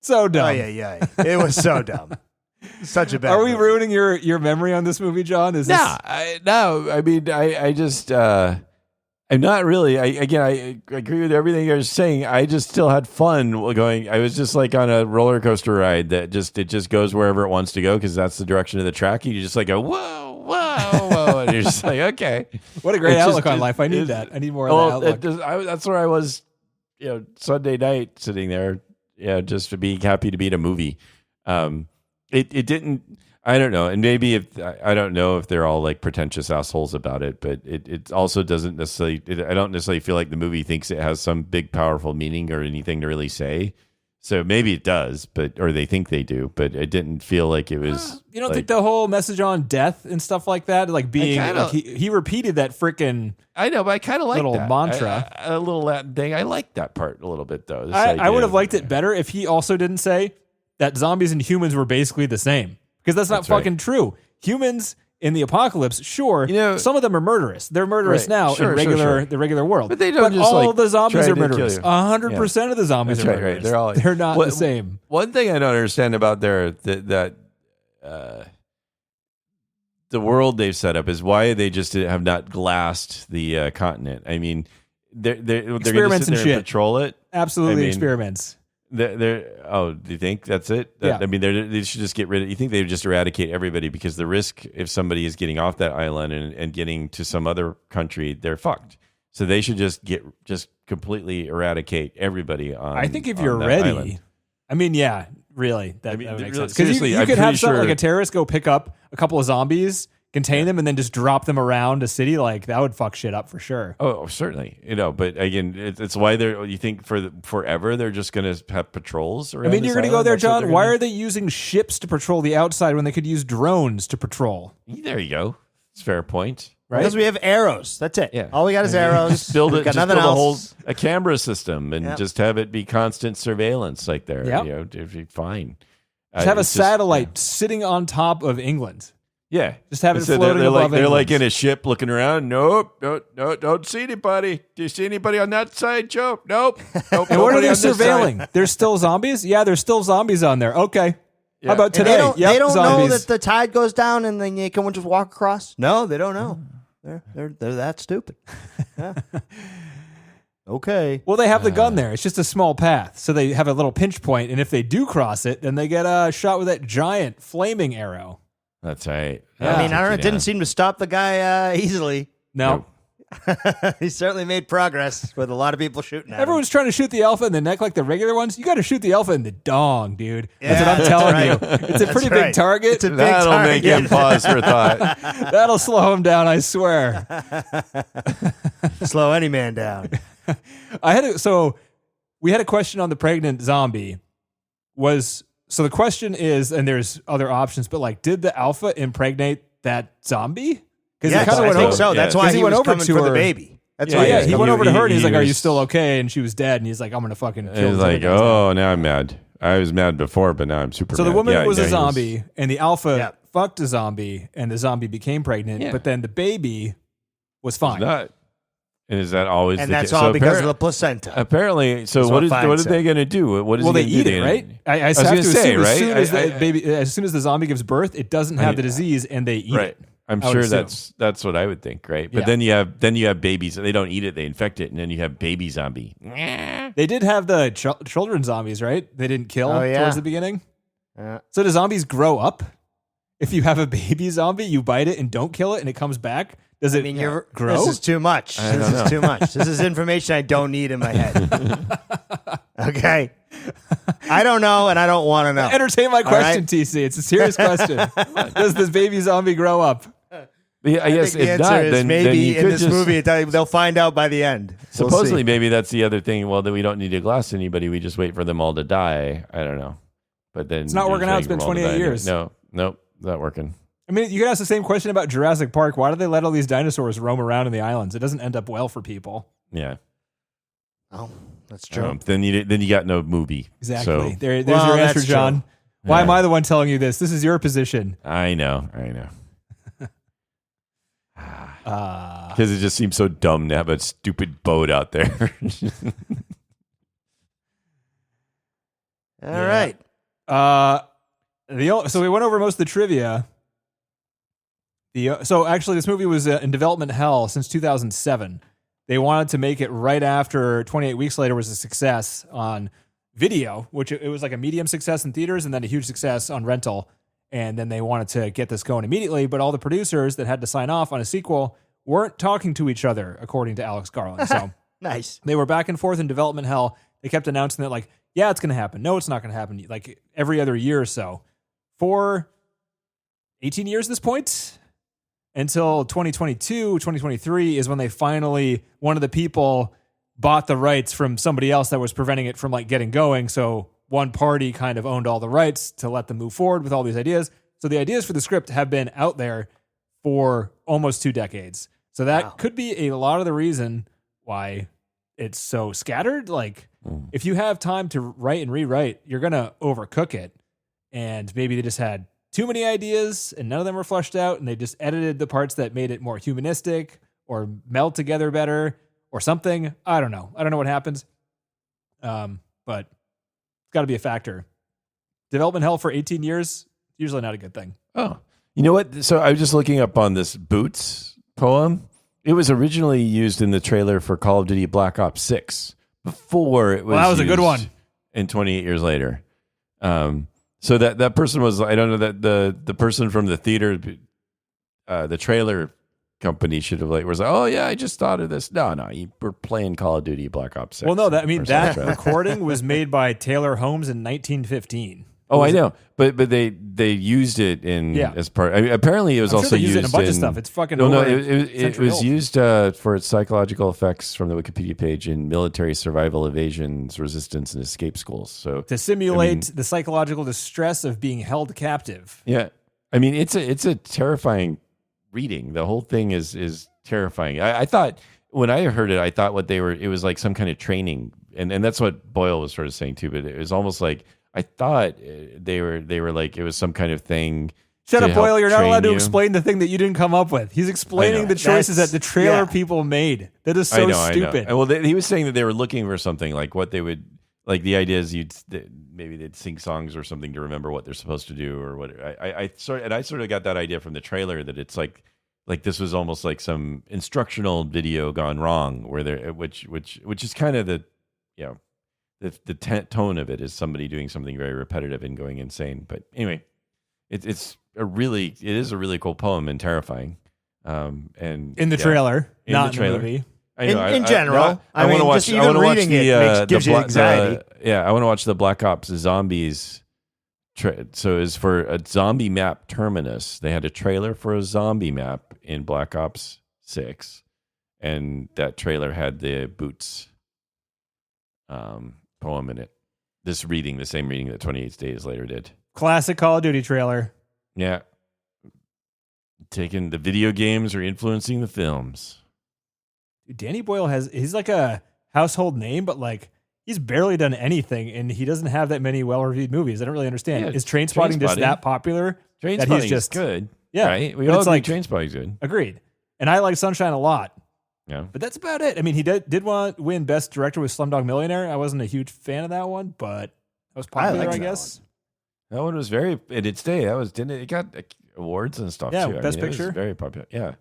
[SPEAKER 2] So dumb.
[SPEAKER 3] Oh yeah. It was so dumb. Such a bad.
[SPEAKER 2] Are we
[SPEAKER 3] movie.
[SPEAKER 2] ruining your memory on this movie, John? Is this?
[SPEAKER 4] No. I mean, I just, I'm not really. I agree with everything you're saying. I just still had fun going. I was just like on a roller coaster ride that it just goes wherever it wants to go because that's the direction of the track. You just like go whoa, and you're just like, okay.
[SPEAKER 2] What a great
[SPEAKER 4] It's
[SPEAKER 2] outlook
[SPEAKER 4] just-
[SPEAKER 2] on life. I need that. I need more of that outlook.
[SPEAKER 4] That's where I was, Sunday night sitting there, just to be happy to be at a movie. It didn't. I don't know, and maybe I don't know if they're all like pretentious assholes about it, but it also doesn't necessarily. I don't necessarily feel like the movie thinks it has some big, powerful meaning or anything to really say. So maybe it does, or they think they do, but it didn't feel like it was.
[SPEAKER 2] You don't think the whole message on death and stuff like that, like being, like he repeated that freaking.
[SPEAKER 4] I know, but I kind of like
[SPEAKER 2] little
[SPEAKER 4] that
[SPEAKER 2] mantra.
[SPEAKER 4] a little Latin thing. I like that part a little bit though. This
[SPEAKER 2] I
[SPEAKER 4] idea
[SPEAKER 2] would have
[SPEAKER 4] of-
[SPEAKER 2] liked it better if he also didn't say that zombies and humans were basically the same, because that's not
[SPEAKER 4] That's right.
[SPEAKER 2] fucking true. Humans in the apocalypse, sure, some of them are murderous. They're murderous
[SPEAKER 4] Right.
[SPEAKER 2] now
[SPEAKER 4] Sure,
[SPEAKER 2] in the regular world.
[SPEAKER 4] But they don't just,
[SPEAKER 2] all
[SPEAKER 4] like,
[SPEAKER 2] the zombies
[SPEAKER 4] try
[SPEAKER 2] are
[SPEAKER 4] to kill
[SPEAKER 2] murderous.
[SPEAKER 4] you.
[SPEAKER 2] 100% of the zombies
[SPEAKER 4] That's
[SPEAKER 2] are
[SPEAKER 4] right,
[SPEAKER 2] murderous.
[SPEAKER 4] They're
[SPEAKER 2] Not
[SPEAKER 4] What-
[SPEAKER 2] the same.
[SPEAKER 4] One thing I don't understand about the world they've set up is why they just have not glassed the continent. I mean, they're going to
[SPEAKER 2] Experiments
[SPEAKER 4] sit
[SPEAKER 2] and
[SPEAKER 4] there
[SPEAKER 2] shit.
[SPEAKER 4] and patrol it.
[SPEAKER 2] Absolutely,
[SPEAKER 4] I mean,
[SPEAKER 2] experiments.
[SPEAKER 4] Do you think that's it?
[SPEAKER 2] Yeah.
[SPEAKER 4] I mean, they should just get rid of. You think they would just eradicate everybody because the risk if somebody is getting off that island and getting to some other country, they're fucked. So they should just completely eradicate everybody on.
[SPEAKER 2] I think if
[SPEAKER 4] on
[SPEAKER 2] you're
[SPEAKER 4] that
[SPEAKER 2] ready,
[SPEAKER 4] island.
[SPEAKER 2] I mean, yeah, really, that
[SPEAKER 4] mean,
[SPEAKER 2] makes
[SPEAKER 4] really,
[SPEAKER 2] sense. Because
[SPEAKER 4] seriously,
[SPEAKER 2] you
[SPEAKER 4] I'm
[SPEAKER 2] could have
[SPEAKER 4] pretty
[SPEAKER 2] something
[SPEAKER 4] sure-
[SPEAKER 2] like a terrorist go pick up a couple of zombies, contain them, and then just drop them around a city. Like that would fuck shit up for sure.
[SPEAKER 4] Oh, certainly. But again, it's why you think forever they're just going to have patrols.
[SPEAKER 2] I mean, you're going to go there, John. Why are they using ships to patrol the outside when they could use drones to patrol?
[SPEAKER 4] There you go. It's a fair point.
[SPEAKER 2] Right?
[SPEAKER 3] Because we have arrows. That's it.
[SPEAKER 4] Yeah.
[SPEAKER 3] All we got is arrows.
[SPEAKER 4] Just build
[SPEAKER 3] We've
[SPEAKER 4] it.
[SPEAKER 3] got
[SPEAKER 4] Just
[SPEAKER 3] nothing
[SPEAKER 4] build
[SPEAKER 3] else.
[SPEAKER 4] a camera system and just have it be constant surveillance, like there.
[SPEAKER 2] Yep.
[SPEAKER 4] It'd be fine.
[SPEAKER 2] Just have a
[SPEAKER 4] It's
[SPEAKER 2] satellite sitting on top of England.
[SPEAKER 4] Yeah.
[SPEAKER 2] Just have it
[SPEAKER 4] Instead,
[SPEAKER 2] floating
[SPEAKER 4] they're
[SPEAKER 2] above
[SPEAKER 4] They're like
[SPEAKER 2] England.
[SPEAKER 4] in a ship looking around. Nope. No, don't see anybody. Do you see anybody on that side, Joe? Nope. Nope.
[SPEAKER 2] And what are
[SPEAKER 4] nobody
[SPEAKER 2] they
[SPEAKER 4] on this side.
[SPEAKER 2] surveilling? There's still zombies? Yeah, there's still zombies on there. Okay.
[SPEAKER 4] Yeah.
[SPEAKER 2] How about
[SPEAKER 3] And
[SPEAKER 2] today?
[SPEAKER 3] they don't know
[SPEAKER 2] zombies.
[SPEAKER 3] that the tide goes down and then you can just walk across. No, they don't know. They're that stupid. Yeah. Okay.
[SPEAKER 2] Well, they have the gun there. It's just a small path. So they have a little pinch point, and if they do cross it, then they get shot with that giant flaming arrow.
[SPEAKER 4] That's right.
[SPEAKER 2] Yeah.
[SPEAKER 3] I mean, I don't know. It
[SPEAKER 4] Yeah.
[SPEAKER 3] didn't seem to stop the guy easily.
[SPEAKER 2] No.
[SPEAKER 3] He certainly made progress with a lot of people shooting at him.
[SPEAKER 2] Everyone's trying to shoot the alpha in the neck like the regular ones. You got to shoot the alpha in the dong, dude. That's what I'm
[SPEAKER 3] Yeah,
[SPEAKER 2] telling
[SPEAKER 3] that's
[SPEAKER 2] you. It's a pretty
[SPEAKER 3] right.
[SPEAKER 2] big target.
[SPEAKER 3] It's a big
[SPEAKER 4] That'll
[SPEAKER 3] target.
[SPEAKER 4] make him pause for thought.
[SPEAKER 2] That'll slow him down, I swear.
[SPEAKER 3] Slow any man down.
[SPEAKER 2] We had a question on the pregnant zombie. So the question is, and there's other options, but like, did the alpha impregnate that zombie? Because
[SPEAKER 3] Yes,
[SPEAKER 2] he kind of
[SPEAKER 3] I
[SPEAKER 2] went
[SPEAKER 3] think
[SPEAKER 2] over.
[SPEAKER 3] so. That's
[SPEAKER 4] Yeah.
[SPEAKER 3] why
[SPEAKER 2] 'Cause
[SPEAKER 3] he
[SPEAKER 2] he went
[SPEAKER 3] was
[SPEAKER 2] over
[SPEAKER 3] coming
[SPEAKER 2] to
[SPEAKER 3] for the
[SPEAKER 2] her.
[SPEAKER 3] baby. That's
[SPEAKER 2] Yeah,
[SPEAKER 3] why.
[SPEAKER 2] he went over to her and he's like, "Are you
[SPEAKER 4] was-
[SPEAKER 2] still okay?" And she was dead. And he's like, "I'm gonna fucking kill."
[SPEAKER 4] He's
[SPEAKER 2] this
[SPEAKER 4] like,
[SPEAKER 2] other guy's
[SPEAKER 4] oh, now I'm mad. I was mad before, but now I'm super
[SPEAKER 2] So
[SPEAKER 4] mad.
[SPEAKER 2] the woman
[SPEAKER 4] Yeah,
[SPEAKER 2] was
[SPEAKER 4] yeah,
[SPEAKER 2] a
[SPEAKER 4] he
[SPEAKER 2] zombie, and the alpha
[SPEAKER 3] Yeah.
[SPEAKER 2] fucked a zombie, and the zombie became pregnant.
[SPEAKER 4] Yeah.
[SPEAKER 2] But then the baby was fine.
[SPEAKER 4] Not. And is that always
[SPEAKER 3] And
[SPEAKER 4] the
[SPEAKER 3] that's
[SPEAKER 4] case?
[SPEAKER 3] all because of
[SPEAKER 4] appar-
[SPEAKER 3] the placenta.
[SPEAKER 4] Apparently, so
[SPEAKER 3] That's
[SPEAKER 4] what
[SPEAKER 3] what Fine
[SPEAKER 4] are
[SPEAKER 3] said.
[SPEAKER 4] they going to do? What is
[SPEAKER 2] Well,
[SPEAKER 4] he
[SPEAKER 2] they
[SPEAKER 4] gonna
[SPEAKER 2] eat
[SPEAKER 4] do?
[SPEAKER 2] it, right? I have
[SPEAKER 4] was
[SPEAKER 2] to
[SPEAKER 4] gonna say,
[SPEAKER 2] assume as
[SPEAKER 4] right?
[SPEAKER 2] soon as the
[SPEAKER 4] I-
[SPEAKER 2] baby, as soon as the zombie gives birth, it doesn't have the disease, and they eat
[SPEAKER 4] Right.
[SPEAKER 2] it.
[SPEAKER 4] I'm
[SPEAKER 2] I would
[SPEAKER 4] sure
[SPEAKER 2] assume.
[SPEAKER 4] that's what I would think, right? But
[SPEAKER 2] Yeah.
[SPEAKER 4] then you have babies. They don't eat it; they infect it, and then you have baby zombie.
[SPEAKER 2] They did have the children zombies, right? They didn't kill
[SPEAKER 3] Oh, yeah.
[SPEAKER 2] towards the beginning.
[SPEAKER 3] Yeah.
[SPEAKER 2] So do zombies grow up? if you have a baby zombie, you bite it and don't kill it and it comes back? Does it grow?
[SPEAKER 3] This is too much. This is too much. This is information I don't need in my head. Okay. I don't know, and I don't want to know.
[SPEAKER 2] Entertain my question, TC. It's a serious question. Does this baby zombie grow up?
[SPEAKER 4] I guess
[SPEAKER 3] think the
[SPEAKER 4] if
[SPEAKER 3] answer
[SPEAKER 4] not,
[SPEAKER 3] is
[SPEAKER 4] then
[SPEAKER 3] maybe
[SPEAKER 4] you
[SPEAKER 3] in
[SPEAKER 4] could
[SPEAKER 3] this
[SPEAKER 4] just,
[SPEAKER 3] movie they'll find out by the end. We'll
[SPEAKER 4] supposedly,
[SPEAKER 3] see.
[SPEAKER 4] maybe that's the other thing. Well, that we don't need to glass anybody. We just wait for them all to die. I don't know. But then
[SPEAKER 2] It's not working out. It's been 28 years.
[SPEAKER 4] No, nope, not working.
[SPEAKER 2] I mean, you could ask the same question about Jurassic Park. Why do they let all these dinosaurs roam around in the islands? It doesn't end up well for people.
[SPEAKER 4] Yeah.
[SPEAKER 3] Oh, that's true.
[SPEAKER 4] Then you got no movie.
[SPEAKER 2] Exactly.
[SPEAKER 4] So,
[SPEAKER 2] There's your answer,
[SPEAKER 3] that's
[SPEAKER 2] John.
[SPEAKER 3] true.
[SPEAKER 2] Why
[SPEAKER 4] Yeah.
[SPEAKER 2] am I the one telling you this? This is your position.
[SPEAKER 4] I know. Because it just seems so dumb to have a stupid boat out there.
[SPEAKER 3] All right.
[SPEAKER 2] So we went over most of the trivia. So actually, this movie was in development hell since 2007. They wanted to make it right after 28 Weeks Later was a success on video, which it was like a medium success in theaters and then a huge success on rental. And then they wanted to get this going immediately, but all the producers that had to sign off on a sequel weren't talking to each other, according to Alex Garland. So
[SPEAKER 3] Nice.
[SPEAKER 2] they were back and forth in development hell. They kept announcing that, like, yeah, it's going to happen. No, it's not going to happen. Like every other year or so. For 18 years at this point, until 2022, 2023 is when they finally, one of the people bought the rights from somebody else that was preventing it from like getting going. So one party kind of owned all the rights to let them move forward with all these ideas. So the ideas for the script have been out there for almost 2 decades. So that could be a lot of the reason why it's so scattered. Like if you have time to write and rewrite, you're going to overcook it. And maybe they just had too many ideas and none of them were fleshed out. And they just edited the parts that made it more humanistic or meld together better or something. I don't know. I don't know what happens. But it's got to be a factor. Development hell for 18 years, usually not a good thing.
[SPEAKER 4] Oh, you know what? So I was just looking up on this Boots poem. It was originally used in the trailer for Call of Duty Black Ops 6 before it was.
[SPEAKER 2] Well, that was a good one.
[SPEAKER 4] And 28 years later. So that person was, I don't know, that the person from the theater, the trailer company should have was like, oh yeah, I just thought of this. No, you were playing Call of Duty Black Ops 6.
[SPEAKER 2] Well, no, that recording was made by Taylor Holmes in 1915.
[SPEAKER 4] Oh, I know, but they used it as part. I mean, apparently, it was also used
[SPEAKER 2] in a bunch of stuff. It's fucking
[SPEAKER 4] no.
[SPEAKER 2] over
[SPEAKER 4] It was used for its psychological effects from the Wikipedia page in military survival, evasions, resistance, and escape schools. So
[SPEAKER 2] to simulate the psychological distress of being held captive.
[SPEAKER 4] Yeah, I mean, it's a terrifying reading. The whole thing is terrifying. I thought when I heard it, I thought it was like some kind of training, and that's what Boyle was sort of saying too. But it was almost like. I thought they were like it was some kind of thing.
[SPEAKER 2] Shut up, Boyle. You're not allowed to
[SPEAKER 4] you.
[SPEAKER 2] explain the thing that you didn't come up with. He's explaining the choices that the trailer people made. That is so stupid.
[SPEAKER 4] I know. Well, he was saying that they were looking for something like what they would like. The idea is maybe they'd sing songs or something to remember what they're supposed to do or what. I sort of got that idea from the trailer that it's like this was almost like some instructional video gone wrong, where there which is kind of the The tone of it is somebody doing something very repetitive and going insane. But anyway, it is a really cool poem and terrifying. And
[SPEAKER 2] in the trailer, not in the movie.
[SPEAKER 3] I know, in general, I want to watch.
[SPEAKER 2] Just even reading it gives you anxiety.
[SPEAKER 4] I want to watch the Black Ops Zombies. So it's for a zombie map terminus. They had a trailer for a zombie map in Black Ops 6, and that trailer had the Boots poem in it. The same reading that 28 Days Later did.
[SPEAKER 2] Classic Call of Duty trailer.
[SPEAKER 4] Yeah. Taking the video games or influencing the films.
[SPEAKER 2] Dude, Danny Boyle he's like a household name, but like he's barely done anything, and he doesn't have that many well-reviewed movies. I don't really understand.
[SPEAKER 4] Yeah,
[SPEAKER 2] is Trainspotting just that popular?
[SPEAKER 4] Trainspotting
[SPEAKER 2] is just
[SPEAKER 4] good.
[SPEAKER 2] Yeah.
[SPEAKER 4] Right? We all agree Trainspotting's good.
[SPEAKER 2] Agreed. And I like Sunshine a lot.
[SPEAKER 4] Yeah.
[SPEAKER 2] But that's about it. I mean, he did want to win Best Director with Slumdog Millionaire. I wasn't a huge fan of that one, but that was popular, I guess.
[SPEAKER 4] That one was very in its day. It got awards and stuff too.
[SPEAKER 2] Best Picture.
[SPEAKER 4] It was very popular. Yeah.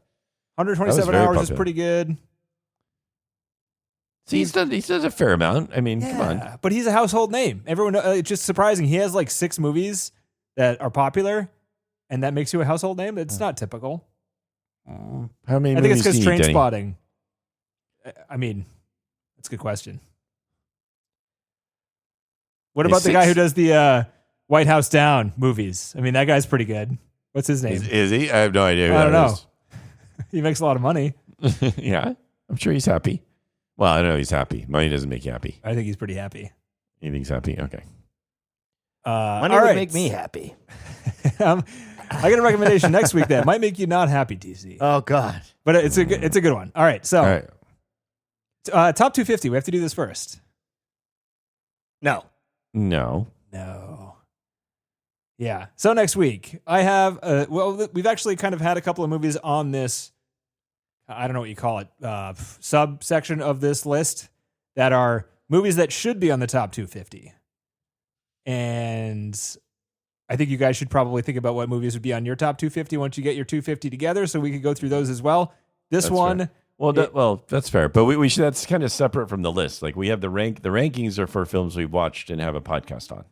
[SPEAKER 2] 127 hours is pretty good.
[SPEAKER 4] See, he does a fair amount. I mean, come on.
[SPEAKER 2] But he's a household name. Everyone, it's just surprising. He has like 6 movies that are popular, and that makes you a household name. It's not typical.
[SPEAKER 4] How many
[SPEAKER 2] I think it's
[SPEAKER 4] movies
[SPEAKER 2] because
[SPEAKER 4] do you
[SPEAKER 2] Train
[SPEAKER 4] need, Denny?
[SPEAKER 2] Spotting. I mean, that's a good question. What about the guy who does the White House Down movies? I mean, that guy's pretty good. What's his name?
[SPEAKER 4] Is he? I have no idea. Who
[SPEAKER 2] I don't
[SPEAKER 4] that
[SPEAKER 2] know. He makes a lot of money.
[SPEAKER 4] is. Yeah, I'm sure he's happy. Well, I don't know. He's happy. Money doesn't make you happy.
[SPEAKER 2] I think he's pretty happy.
[SPEAKER 4] You think he's happy? Okay.
[SPEAKER 3] Money
[SPEAKER 2] all
[SPEAKER 3] would
[SPEAKER 2] right.
[SPEAKER 3] make me happy.
[SPEAKER 2] I got a recommendation next week that might make you not happy, DC.
[SPEAKER 3] Oh God.
[SPEAKER 2] But it's a good one. All right. So,
[SPEAKER 4] All right.
[SPEAKER 2] top 250. We have to do this first.
[SPEAKER 3] No.
[SPEAKER 4] No.
[SPEAKER 2] No. Yeah. So next week, I have, we've actually kind of had a couple of movies on this, I don't know what you call it, subsection of this list that are movies that should be on the top 250. And I think you guys should probably think about what movies would be on your top 250 once you get your 250 together, so we could go through those as well. This
[SPEAKER 4] That's
[SPEAKER 2] one...
[SPEAKER 4] fair. Well, that's fair, but we should. That's kind of separate from the list. Like we have the rankings are for films we've watched and have a podcast on.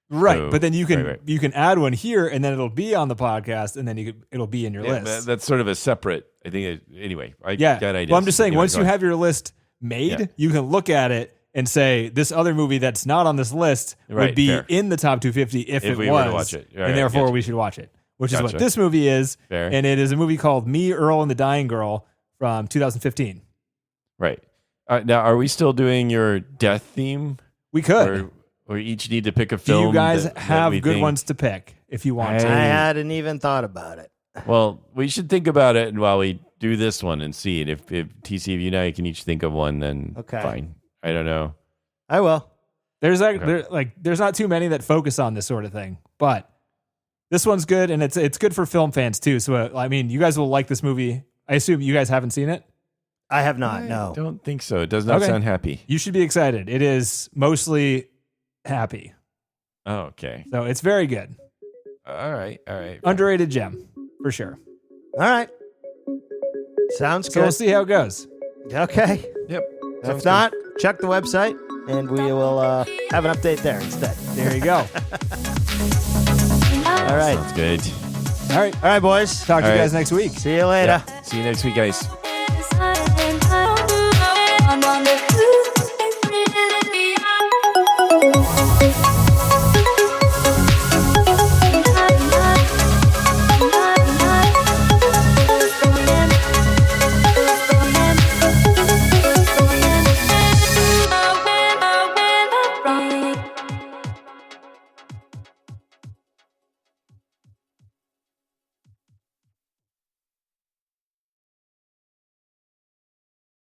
[SPEAKER 2] Right,
[SPEAKER 4] So,
[SPEAKER 2] but then you can
[SPEAKER 4] right.
[SPEAKER 2] you can add one here, and then it'll be on the podcast, and then it'll be in your list.
[SPEAKER 4] That's sort of a separate. I think. Anyway, I
[SPEAKER 2] Yeah.
[SPEAKER 4] got ideas.
[SPEAKER 2] Well, I'm just saying,
[SPEAKER 4] Anyway,
[SPEAKER 2] once
[SPEAKER 4] go
[SPEAKER 2] you
[SPEAKER 4] ahead.
[SPEAKER 2] have your list made,
[SPEAKER 4] Yeah.
[SPEAKER 2] you can look at it and say this other movie that's not on this list
[SPEAKER 4] Right,
[SPEAKER 2] would be
[SPEAKER 4] fair.
[SPEAKER 2] in the top 250 if it
[SPEAKER 4] we
[SPEAKER 2] was,
[SPEAKER 4] were to watch it. Right,
[SPEAKER 2] and therefore
[SPEAKER 4] gotcha.
[SPEAKER 2] we should watch it. Which is
[SPEAKER 4] Gotcha.
[SPEAKER 2] what this movie is,
[SPEAKER 4] Fair.
[SPEAKER 2] and it is a movie called Me, Earl, and the Dying Girl from 2015.
[SPEAKER 4] Right. Now, are we still doing your death theme?
[SPEAKER 2] We could.
[SPEAKER 4] Or we each need to pick a
[SPEAKER 2] Do
[SPEAKER 4] film?
[SPEAKER 2] you guys
[SPEAKER 4] that
[SPEAKER 2] have
[SPEAKER 4] we
[SPEAKER 2] good
[SPEAKER 4] think-
[SPEAKER 2] ones to pick if you want
[SPEAKER 3] I
[SPEAKER 2] to?
[SPEAKER 3] hadn't even thought about it.
[SPEAKER 4] Well, we should think about it while we do this one and see it. If TC, if you and I can each think of one, then
[SPEAKER 3] Okay.
[SPEAKER 4] fine. I don't know.
[SPEAKER 3] I will.
[SPEAKER 2] There's there's not too many that focus on this sort of thing, but this one's good, and it's good for film fans too. So I mean, you guys will like this movie. I assume you guys haven't seen it.
[SPEAKER 3] I have not.
[SPEAKER 4] I
[SPEAKER 3] No.
[SPEAKER 4] don't think so. It does not
[SPEAKER 2] Okay.
[SPEAKER 4] sound happy.
[SPEAKER 2] You should be excited. It is mostly happy,
[SPEAKER 4] Oh, okay.
[SPEAKER 2] so it's very good.
[SPEAKER 4] All right.
[SPEAKER 2] Underrated gem for sure.
[SPEAKER 3] All right. Sounds
[SPEAKER 2] So
[SPEAKER 3] good.
[SPEAKER 2] we'll see how it goes.
[SPEAKER 3] Okay.
[SPEAKER 4] Yep.
[SPEAKER 3] If not, check the website, and we will have an update there instead.
[SPEAKER 2] There you go.
[SPEAKER 3] All right.
[SPEAKER 4] Sounds good.
[SPEAKER 2] All right.
[SPEAKER 3] All right, boys.
[SPEAKER 2] Talk to
[SPEAKER 4] All
[SPEAKER 2] you
[SPEAKER 4] right.
[SPEAKER 2] guys next week.
[SPEAKER 3] See you later.
[SPEAKER 4] Yeah. See you next week, guys.